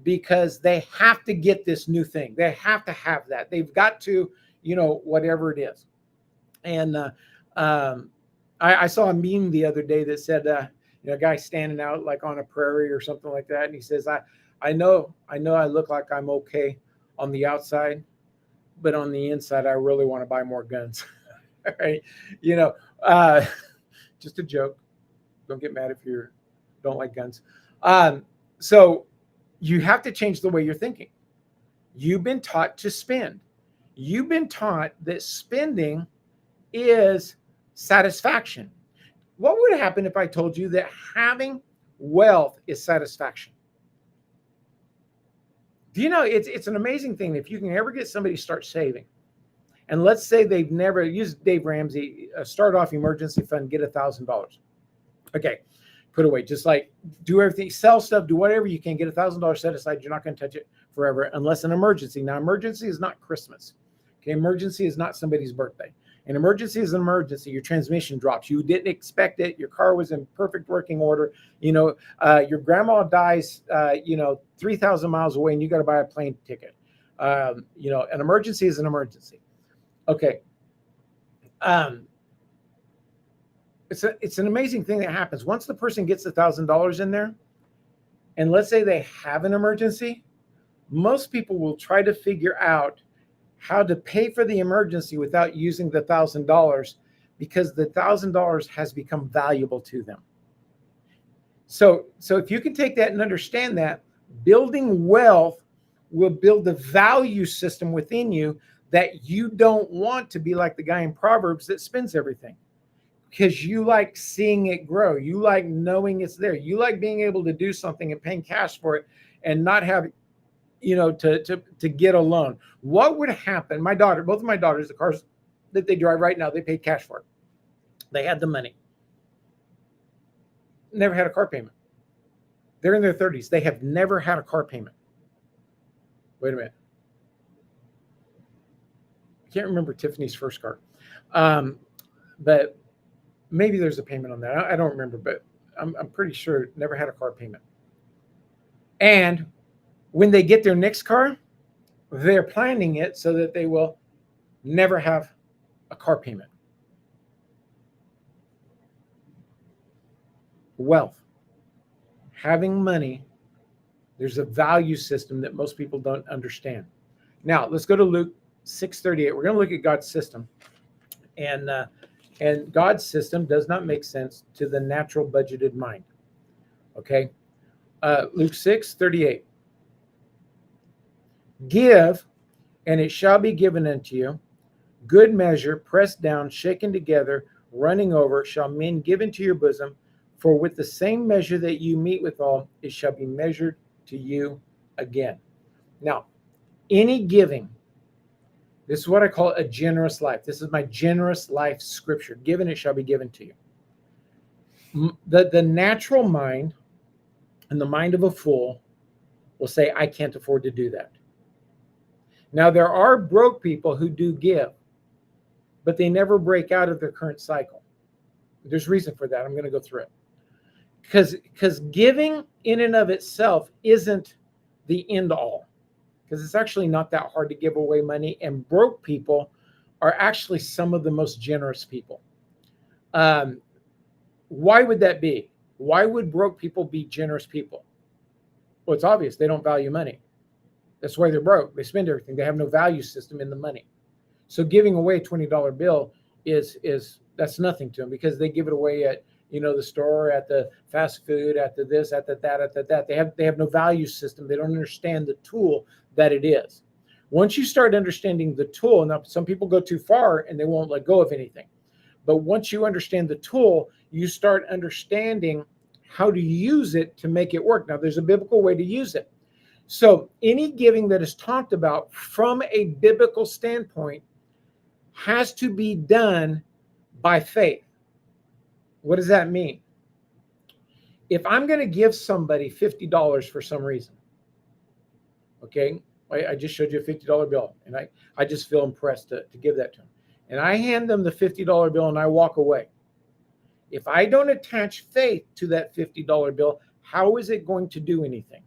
because they have to get this new thing. They have to have that. They've got to, whatever it is. And I saw a meme the other day that said, a guy standing out like on a prairie or something like that. And he says, I know I look like I'm okay on the outside, but on the inside, I really want to buy more guns. All right. Just a joke. Don't get mad if you don't like guns. So you have to change the way you're thinking. You've been taught to spend. You've been taught that spending is satisfaction. What would happen if I told you that having wealth is satisfaction? Do you know, it's an amazing thing if you can ever get somebody to start saving. And let's say they've never used Dave Ramsey, start off emergency fund, get $1,000. Okay, put away, just like do everything, sell stuff, do whatever you can, get $1,000 set aside. You're not going to touch it forever unless an emergency. Now, emergency is not Christmas. Okay, emergency is not somebody's birthday. An emergency is an emergency. Your transmission drops. You didn't expect it. Your car was in perfect working order. Your grandma dies, 3,000 miles away, and you got to buy a plane ticket. An emergency is an emergency. Okay. It's an amazing thing that happens. Once the person gets $1,000 in there, and let's say they have an emergency, most people will try to figure out how to pay for the emergency without using the $1,000, because the $1,000 has become valuable to them. So if you can take that and understand that, Building wealth will build a value system within you that you don't want to be like the guy in Proverbs that spends everything, because you like seeing it grow. You like knowing it's there. You like being able to do something and paying cash for it and not have, to get a loan. What would happen? Both of my daughters, the cars that they drive right now, they paid cash for it. They had the money. Never had a car payment. They're in their 30s. They have never had a car payment. Wait a minute. I can't remember Tiffany's first car. But maybe there's a payment on that. I don't remember, but I'm pretty sure never had a car payment. And when they get their next car, they're planning it so that they will never have a car payment. Wealth, having money, there's a value system that most people don't understand. Now, let's go to Luke 6:38. We're going to look at God's system. And God's system does not make sense to the natural budgeted mind. Okay? Luke 6:38. Give, and it shall be given unto you. Good measure, pressed down, shaken together, running over, shall men give into your bosom. For with the same measure that you meet withal, it shall be measured to you again. Now, any giving, this is what I call a generous life. This is my generous life scripture. Given, it shall be given to you. The natural mind and the mind of a fool will say, I can't afford to do that. Now, there are broke people who do give, but they never break out of their current cycle. There's reason for that. I'm going to go through it. Because giving in and of itself isn't the end all. Because it's actually not that hard to give away money. And broke people are actually some of the most generous people. Why would that be? Why would broke people be generous people? Well, it's obvious. They don't value money. That's why they're broke. They spend everything. They have no value system in the money. So giving away a $20 bill that's nothing to them, because they give it away at the store, at the fast food, at the this, at the that, at the that. They have no value system. They don't understand the tool that it is. Once you start understanding the tool, now some people go too far and they won't let go of anything. But once you understand the tool, you start understanding how to use it to make it work. Now, there's a biblical way to use it. So any giving that is talked about from a biblical standpoint has to be done by faith. What does that mean? If I'm going to give somebody $50 for some reason, okay, I just showed you a $50 bill, and I just feel impressed to give that to them. And I hand them the $50 bill and I walk away. If I don't attach faith to that $50 bill, how is it going to do anything?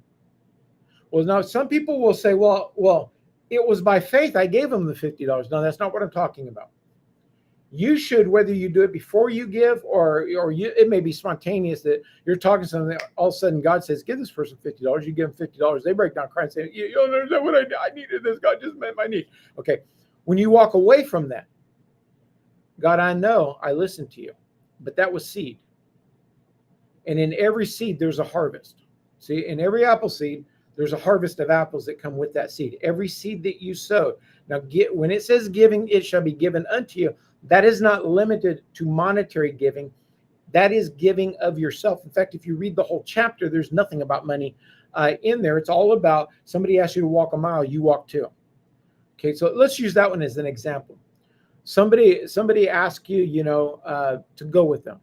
Well, now some people will say, well, it was by faith I gave them the $50. No, that's not what I'm talking about. You should, whether you do it before you give or it may be spontaneous that you're talking to something, all of a sudden God says, give this person $50. You give them $50. They break down crying, saying, you don't understand what I needed this. God just met my need. Okay. When you walk away from that, God, I know I listened to you, but that was seed. And in every seed, there's a harvest. See, in every apple seed, there's a harvest of apples that come with that seed. Every seed that you sowed. Now, when it says giving, it shall be given unto you. That is not limited to monetary giving. That is giving of yourself. In fact, if you read the whole chapter, there's nothing about money in there. It's all about somebody asks you to walk a mile, you walk two. Okay, so let's use that one as an example. Somebody asks you, to go with them.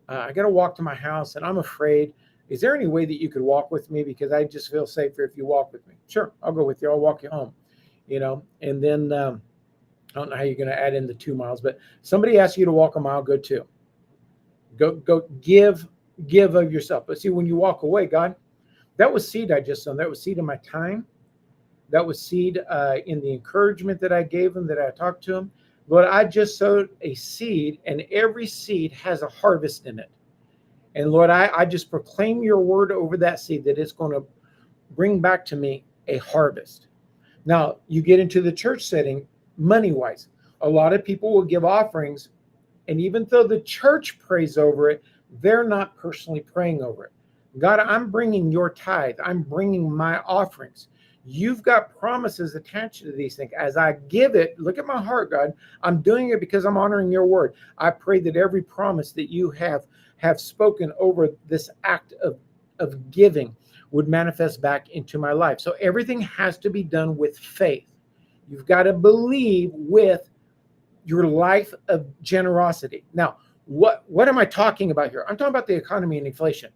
I got to walk to my house and I'm afraid. Is there any way that you could walk with me? Because I just feel safer if you walk with me. Sure, I'll go with you. I'll walk you home. And then I don't know how you're going to add in the 2 miles, but somebody asks you to walk a mile, go 2. Go give of yourself. But see, when you walk away, God, that was seed I just sown. That was seed in my time. That was seed in the encouragement that I gave them, that I talked to them. Lord, I just sowed a seed, and every seed has a harvest in it. And Lord, I just proclaim your word over that seed, that it's going to bring back to me a harvest. Now, you get into the church setting, money-wise. A lot of people will give offerings, and even though the church prays over it, they're not personally praying over it. God, I'm bringing your tithe. I'm bringing my offerings. You've got promises attached to these things. As I give it, look at my heart, God. I'm doing it because I'm honoring your word. I pray that every promise that you have spoken over this act of giving would manifest back into my life. So everything has to be done with faith. You've got to believe with your life of generosity. Now, what am I talking about here? I'm talking about the economy and inflation.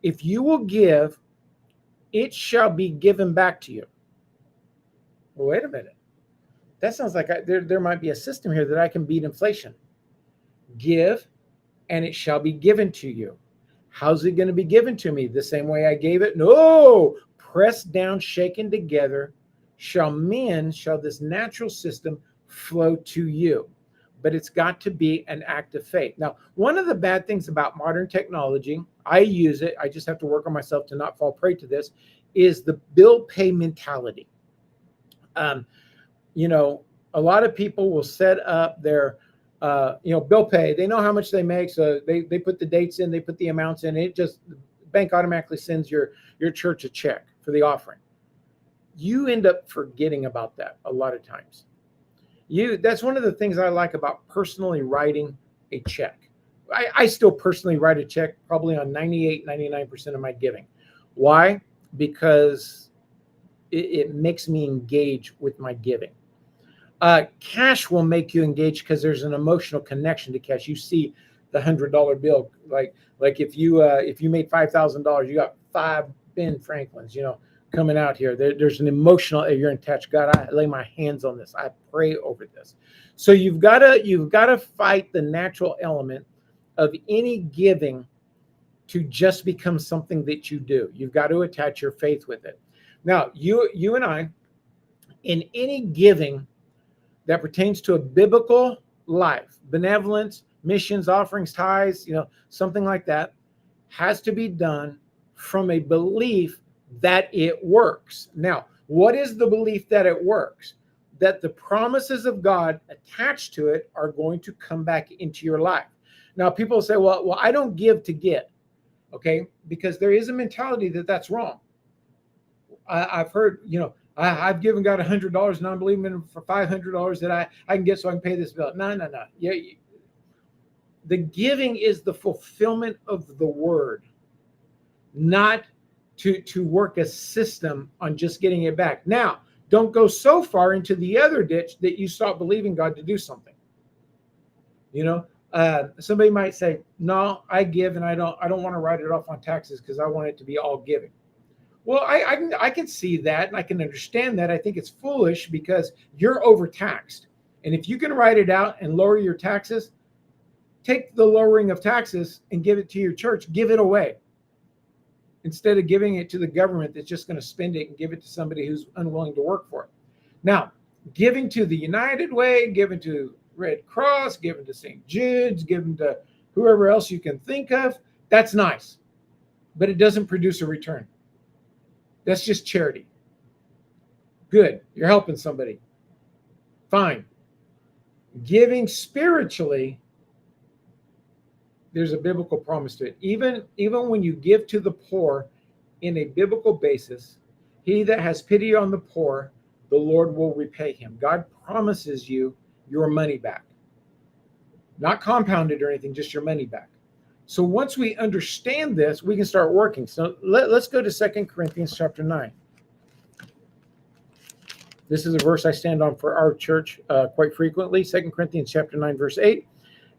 If you will give, it shall be given back to you. Well, wait a minute. That sounds like there might be a system here that I can beat inflation. Give, and it shall be given to you. How's it going to be given to me? The same way I gave it? No. Pressed down, shaken together, shall this natural system flow to you. But it's got to be an act of faith. Now, one of the bad things about modern technology, I use it, I just have to work on myself to not fall prey to this, is the bill pay mentality. A lot of people will set up their, bill pay. They know how much they make, so they put the dates in, they put the amounts in. It just, the bank automatically sends your church a check for the offering. You end up forgetting about that a lot of times. That's one of the things I like about personally writing a check. I still personally write a check probably on 99% of my giving. Why? Because it makes me engage with my giving. Cash will make you engage because there's an emotional connection to cash. You see the $100 bill, like if you made $5,000, you got 5 Ben Franklins, coming out here. There's an emotional. You're attached. God, I lay my hands on this. I pray over this. So you've got to fight the natural element of any giving to just become something that you do. You've got to attach your faith with it. Now, you and I, in any giving that pertains to a biblical life, benevolence, missions, offerings, tithes, something like that, has to be done from a belief that it works. Now, what is the belief that it works? That the promises of God attached to it are going to come back into your life. Now, people say, well, I don't give to get, okay? Because there is a mentality that's wrong. I've heard, I've given God $100 and I'm believing in for $500 that I can get so I can pay this bill. No. Yeah, the giving is the fulfillment of the word, not to work a system on just getting it back. Now, don't go so far into the other ditch that you stop believing God to do something. Somebody might say, no, I give and I don't want to write it off on taxes because I want it to be all giving. Well, I can see that and I can understand that. I think it's foolish because you're overtaxed. And if you can write it out and lower your taxes, take the lowering of taxes and give it to your church, give it away. Instead of giving it to the government that's just going to spend it and give it to somebody who's unwilling to work for it. Now, giving to the United Way, giving to Red Cross, giving to St. Jude's, giving to whoever else you can think of, that's nice. But it doesn't produce a return. That's just charity. Good. You're helping somebody. Fine. Giving spiritually, there's a biblical promise to it. Even when you give to the poor in a biblical basis, he that has pity on the poor, the Lord will repay him. God promises you your money back. Not compounded or anything, just your money back. So once we understand this, we can start working. So let's go to 2 Corinthians chapter 9. This is a verse I stand on for our church quite frequently. 2 Corinthians chapter 9, verse 8.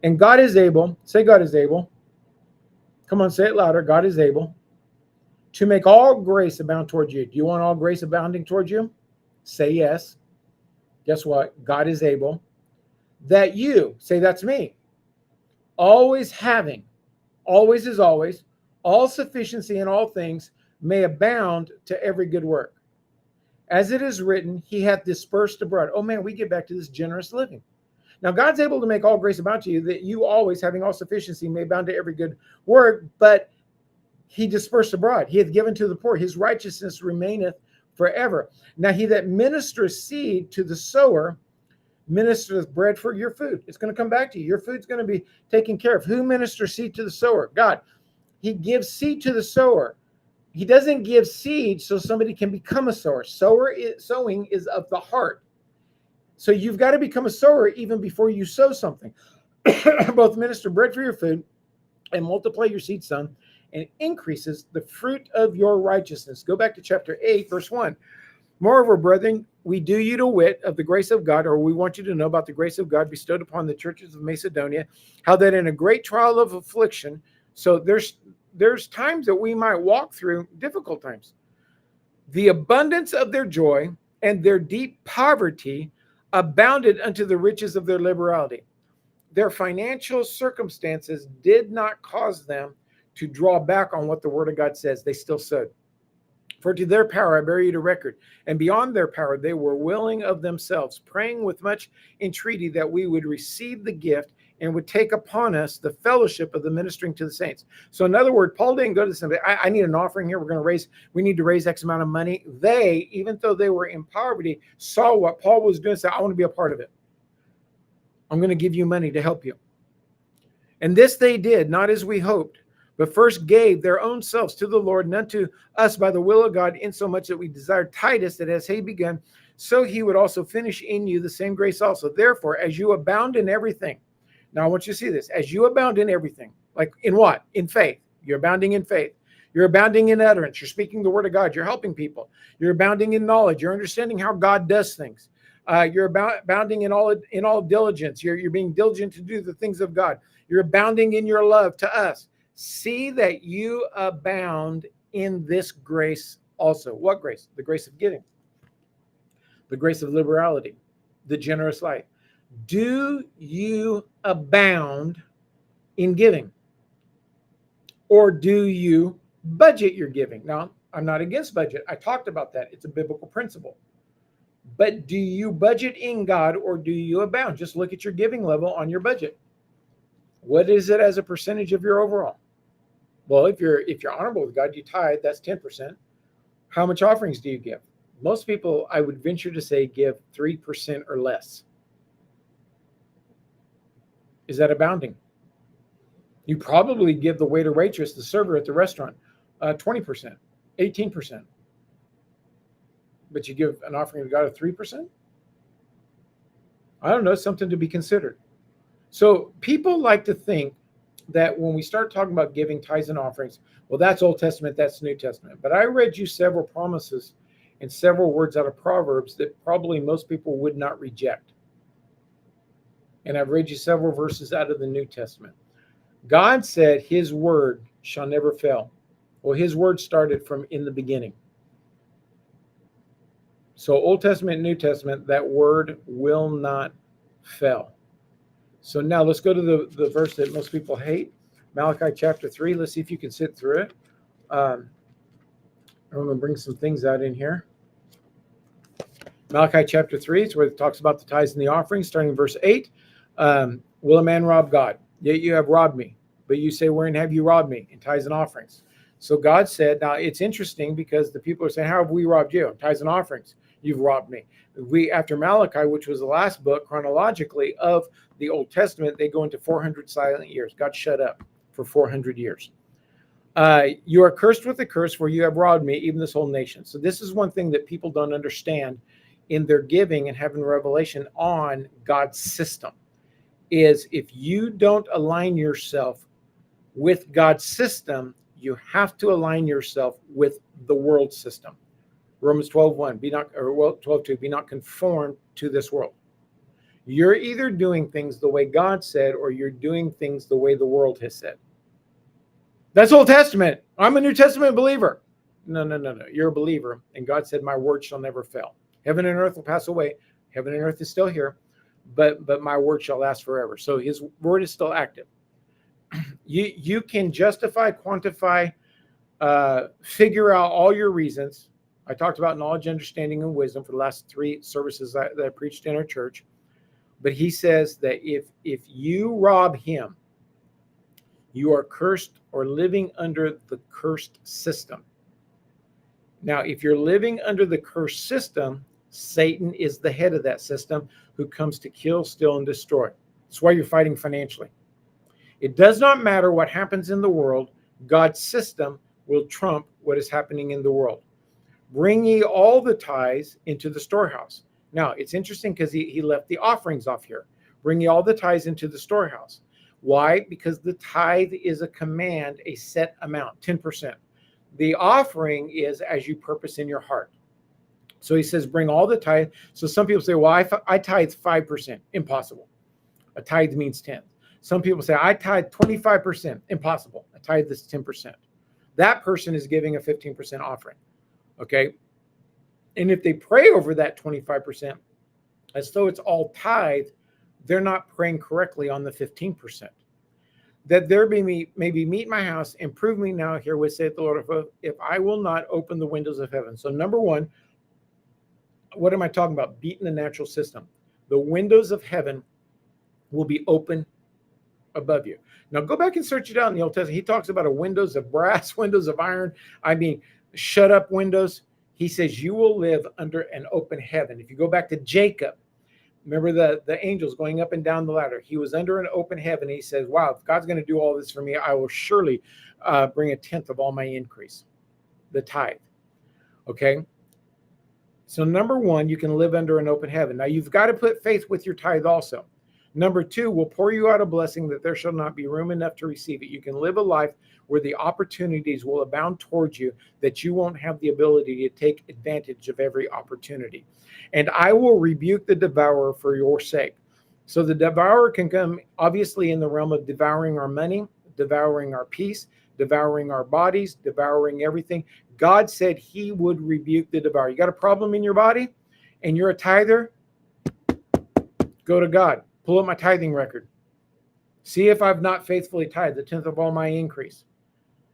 And God is able, say God is able. Come on, say it louder. God is able to make all grace abound toward you. Do you want all grace abounding toward you? Say yes. Guess what? God is able. That you, say that's me, always having, always is always, all sufficiency in all things may abound to every good work. As it is written, he hath dispersed abroad. Oh man, we get back to this generous living. Now, God's able to make all grace abound to you, that you always, having all sufficiency, may abound to every good work, but he dispersed abroad. He hath given to the poor. His righteousness remaineth forever. Now, he that ministereth seed to the sower ministereth bread for your food. It's going to come back to you. Your food's going to be taken care of. Who ministers seed to the sower? God. He gives seed to the sower. He doesn't give seed so somebody can become a sower. Sowing is of the heart. So you've got to become a sower even before you sow something. Both minister bread for your food and multiply your seed sown, and increases the fruit of your righteousness. Go back to chapter 8, verse 1. Moreover, brethren, we do you to wit of the grace of God, or we want you to know about the grace of God bestowed upon the churches of Macedonia, how that in a great trial of affliction, so there's times that we might walk through difficult times, the abundance of their joy and their deep poverty abounded unto the riches of their liberality. Their financial circumstances did not cause them to draw back on what the word of God says. They still sowed. For to their power I bear you to record, and beyond their power they were willing of themselves, praying with much entreaty that we would receive the gift and would take upon us the fellowship of the ministering to the saints. So in other words, Paul didn't go to somebody, I need an offering here. We need to raise X amount of money. They, even though they were in poverty, saw what Paul was doing and said, I want to be a part of it. I'm going to give you money to help you. And this they did, not as we hoped, but first gave their own selves to the Lord and unto us by the will of God, insomuch that we desired Titus, that as he begun, so he would also finish in you the same grace also. Therefore, as you abound in everything. Now I want you to see this. As you abound in everything, like in what? In faith. You're abounding in faith. You're abounding in utterance. You're speaking the word of God. You're helping people. You're abounding in knowledge. You're understanding how God does things. You're abounding in all diligence. You're being diligent to do the things of God. You're abounding in your love to us. See that you abound in this grace also. What grace? The grace of giving. The grace of liberality. The generous life. Do you abound in giving? Or do you budget your giving? Now, I'm not against budget. I talked about that. It's a biblical principle. But do you budget in God or do you abound? Just look at your giving level on your budget. What is it as a percentage of your overall? Well, if you're honorable with God, you tithe, that's 10%. How much offerings do you give? Most people, I would venture to say, give 3% or less. Is that abounding? You probably give the waiter, waitress, the server at the restaurant 20%, 18%. But you give an offering to God of 3%? I don't know, something to be considered. So people like to think that when we start talking about giving tithes and offerings, well, that's Old Testament, that's New Testament. But I read you several promises and several words out of Proverbs that probably most people would not reject. And I've read you several verses out of the New Testament. God said his word shall never fail. Well, his word started from in the beginning. So Old Testament and New Testament, that word will not fail. So now let's go to the verse that most people hate, Malachi chapter 3. Let's see if you can sit through it. I'm going to bring some things out in here. Malachi chapter 3 is where it talks about the tithes and the offerings, starting in verse 8. Will a man rob God? Yet you have robbed me. But you say, wherein have you robbed me? In tithes and offerings. So God said, now it's interesting because the people are saying, how have we robbed you? In tithes and offerings. You've robbed me. After Malachi, which was the last book chronologically of the Old Testament, they go into 400 silent years. God shut up for 400 years. You are cursed with a curse, for you have robbed me, even this whole nation. So this is one thing that people don't understand in their giving and having revelation on God's system, is if you don't align yourself with God's system, you have to align yourself with the world system. Romans 12:1, 12:2, be not conformed to this world. You're either doing things the way God said, or you're doing things the way the world has said. That's Old Testament. I'm a New Testament believer. No. You're a believer. And God said, my word shall never fail. Heaven and earth will pass away. Heaven and earth is still here, but my word shall last forever. So his word is still active. You can justify, quantify, figure out all your reasons. I talked about knowledge, understanding, and wisdom for the last 3 services that I preached in our church. But he says that if you rob him, you are cursed or living under the cursed system. Now, if you're living under the cursed system, Satan is the head of that system who comes to kill, steal, and destroy. That's why you're fighting financially. It does not matter what happens in the world. God's system will trump what is happening in the world. Bring ye all the tithes into the storehouse. Now, it's interesting because he left the offerings off here. Bring ye all the tithes into the storehouse. Why? Because the tithe is a command, a set amount, 10%. The offering is as you purpose in your heart. So he says, bring all the tithe. So some people say, well, I tithe 5%. Impossible. A tithe means 10. Some people say, I tithe 25%. Impossible. A tithe is 10%. That person is giving a 15% offering. Okay. And if they pray over that 25%, as though it's all tithe, they're not praying correctly on the 15%. That there be maybe meet my house and prove me now herewith, saith the Lord, if I will not open the windows of heaven. So number one, what am I talking about? Beating the natural system. The windows of heaven will be open above you. Now go back and search it out in the Old Testament. He talks about a windows of brass, windows of iron. I mean, shut up windows. He says you will live under an open heaven. If you go back to Jacob, remember the angels going up and down the ladder. He was under an open heaven. He says, wow, if God's going to do all this for me, I will surely bring 1/10 of all my increase, the tithe. Okay. So number one, you can live under an open heaven. Now you've got to put faith with your tithe also. Number two, will pour you out a blessing that there shall not be room enough to receive it. You can live a life where the opportunities will abound towards you, that you won't have the ability to take advantage of every opportunity. And I will rebuke the devourer for your sake. So the devourer can come obviously in the realm of devouring our money, devouring our peace, devouring our bodies, devouring everything. God said he would rebuke the devourer. You got a problem in your body and you're a tither? Go to God. Pull up my tithing record. See if I've not faithfully tithed 1/10 of all my increase.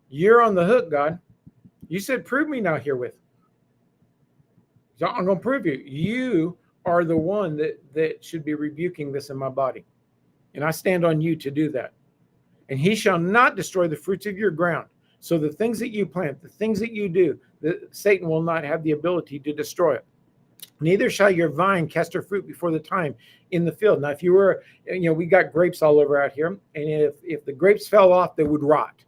You're on the hook, God. You said, prove me now herewith. So I'm going to prove you. You are the one that should be rebuking this in my body. And I stand on you to do that. And he shall not destroy the fruits of your ground. So the things that you plant, the things that you do, Satan will not have the ability to destroy it. Neither shall your vine cast her fruit before the time in the field. Now, if you were, we got grapes all over out here. And if the grapes fell off, they would rot.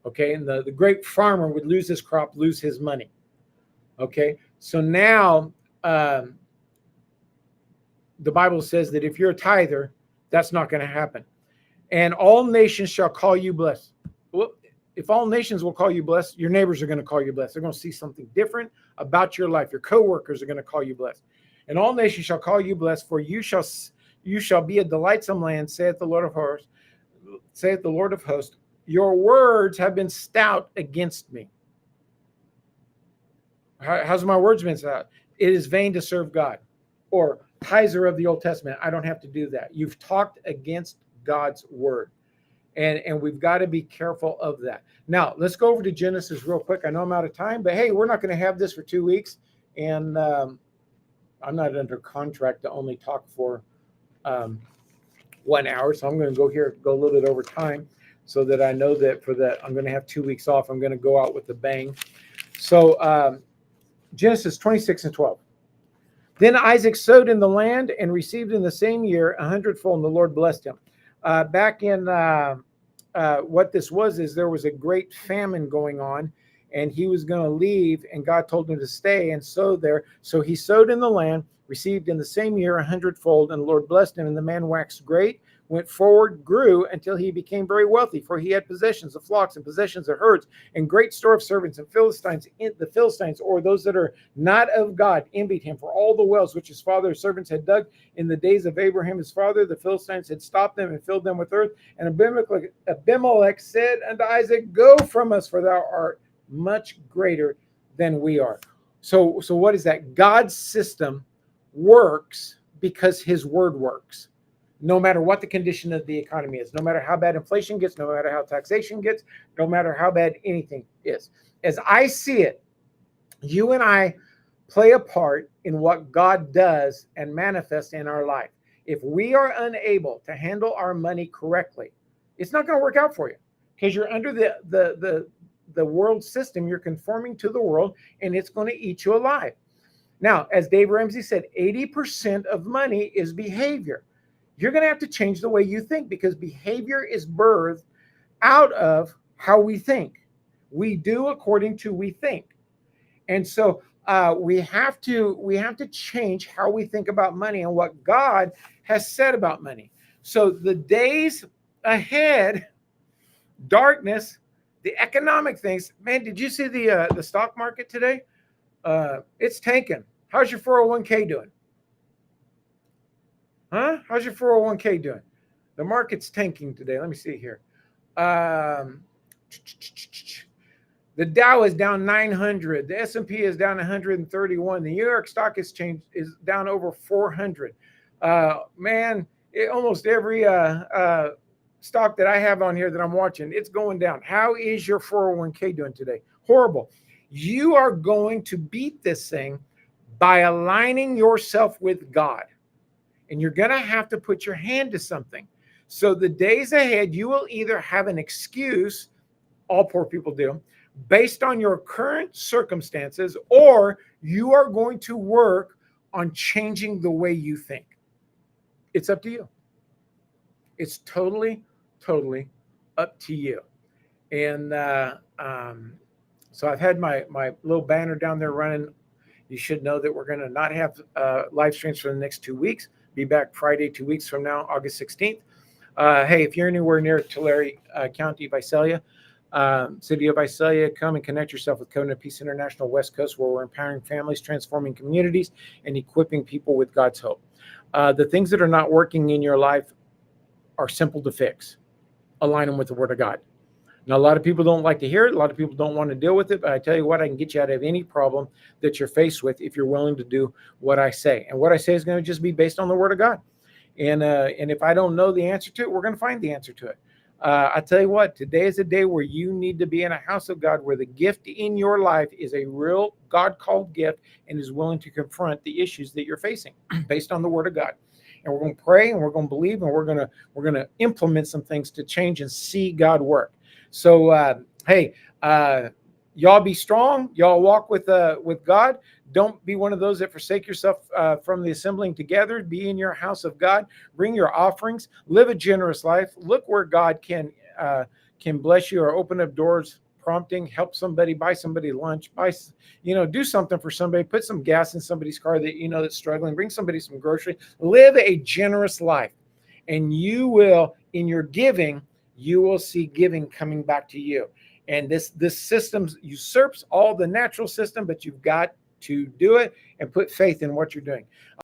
Okay. And the grape farmer would lose his crop, lose his money. Okay. So now the Bible says that if you're a tither, that's not going to happen. And all nations shall call you blessed. Well, if all nations will call you blessed, your neighbors are going to call you blessed. They're going to see something different about your life. Your coworkers are going to call you blessed. And all nations shall call you blessed, for you shall be a delightsome land, saith the Lord of hosts. Saith the Lord of hosts. Your words have been stout against me. How's my words been stout? It is vain to serve God. Or Kaiser of the Old Testament. I don't have to do that. You've talked against God's word. And we've got to be careful of that. Now, let's go over to Genesis real quick. I know I'm out of time, but hey, we're not going to have this for 2 weeks. And I'm not under contract to only talk for 1 hour. So I'm going to go a little bit over time so that I know that for that, I'm going to have 2 weeks off. I'm going to go out with a bang. So Genesis 26:12. Then Isaac sowed in the land and received in the same year 100-fold, and the Lord blessed him. Back in what this was is there was a great famine going on, and he was going to leave, and God told him to stay and sow there. So he sowed in the land, received in the same year 100-fold, and the Lord blessed him. And the man waxed great, went forward, grew until he became very wealthy, for he had possessions of flocks and possessions of herds and great store of servants. And the Philistines, or those that are not of God, envied him for all the wells which his father's servants had dug in the days of Abraham his father. The Philistines had stopped them and filled them with earth. And Abimelech said unto Isaac, go from us, for thou art much greater than we are. So what is that? God's system works because his word works. No matter what the condition of the economy is, no matter how bad inflation gets, no matter how taxation gets, no matter how bad anything is. As I see it, you and I play a part in what God does and manifests in our life. If we are unable to handle our money correctly, it's not going to work out for you because you're under the world system. You're conforming to the world, and it's going to eat you alive. Now, as Dave Ramsey said, 80% of money is behavior. You're going to have to change the way you think because behavior is birthed out of how we think. We do according to we think. And so we have to change how we think about money and what God has said about money. So the days ahead, darkness, the economic things. Man, did you see the stock market today? It's tanking. How's your 401k doing? Huh? How's your 401k doing? The market's tanking today. Let me see here. Um, the Dow is down 900. The S&P is down 131. The New York Stock Exchange is down over 400. Man, almost every stock that I have on here that I'm watching, it's going down. How is your 401k doing today? Horrible. You are going to beat this thing by aligning yourself with God. And you're going to have to put your hand to something. So the days ahead, you will either have an excuse, all poor people do, based on your current circumstances, or you are going to work on changing the way you think. It's up to you. It's totally, totally up to you. And so I've had my little banner down there running. You should know that we're going to not have live streams for the next 2 weeks. Be back Friday, 2 weeks from now, August 16th. Hey, if you're anywhere near Tulare County, Visalia, city of Visalia, come and connect yourself with Covenant Peace International West Coast, where we're empowering families, transforming communities, and equipping people with God's hope. The things that are not working in your life are simple to fix. Align them with the Word of God. Now, a lot of people don't like to hear it. A lot of people don't want to deal with it. But I tell you what, I can get you out of any problem that you're faced with if you're willing to do what I say. And what I say is going to just be based on the Word of God. And if I don't know the answer to it, we're going to find the answer to it. I tell you what, today is a day where you need to be in a house of God, where the gift in your life is a real God-called gift and is willing to confront the issues that you're facing based on the Word of God. And we're going to pray, and we're going to believe, and we're going to implement some things to change and see God work. So, hey, y'all be strong. Y'all walk with God. Don't be one of those that forsake yourself from the assembling together. Be in your house of God. Bring your offerings. Live a generous life. Look where God can bless you or open up doors, prompting, help somebody, buy somebody lunch, do something for somebody, put some gas in somebody's car that you know that's struggling, bring somebody some groceries. Live a generous life, and you will, in your giving, you will see giving coming back to you. And this system usurps all the natural system, but you've got to do it and put faith in what you're doing.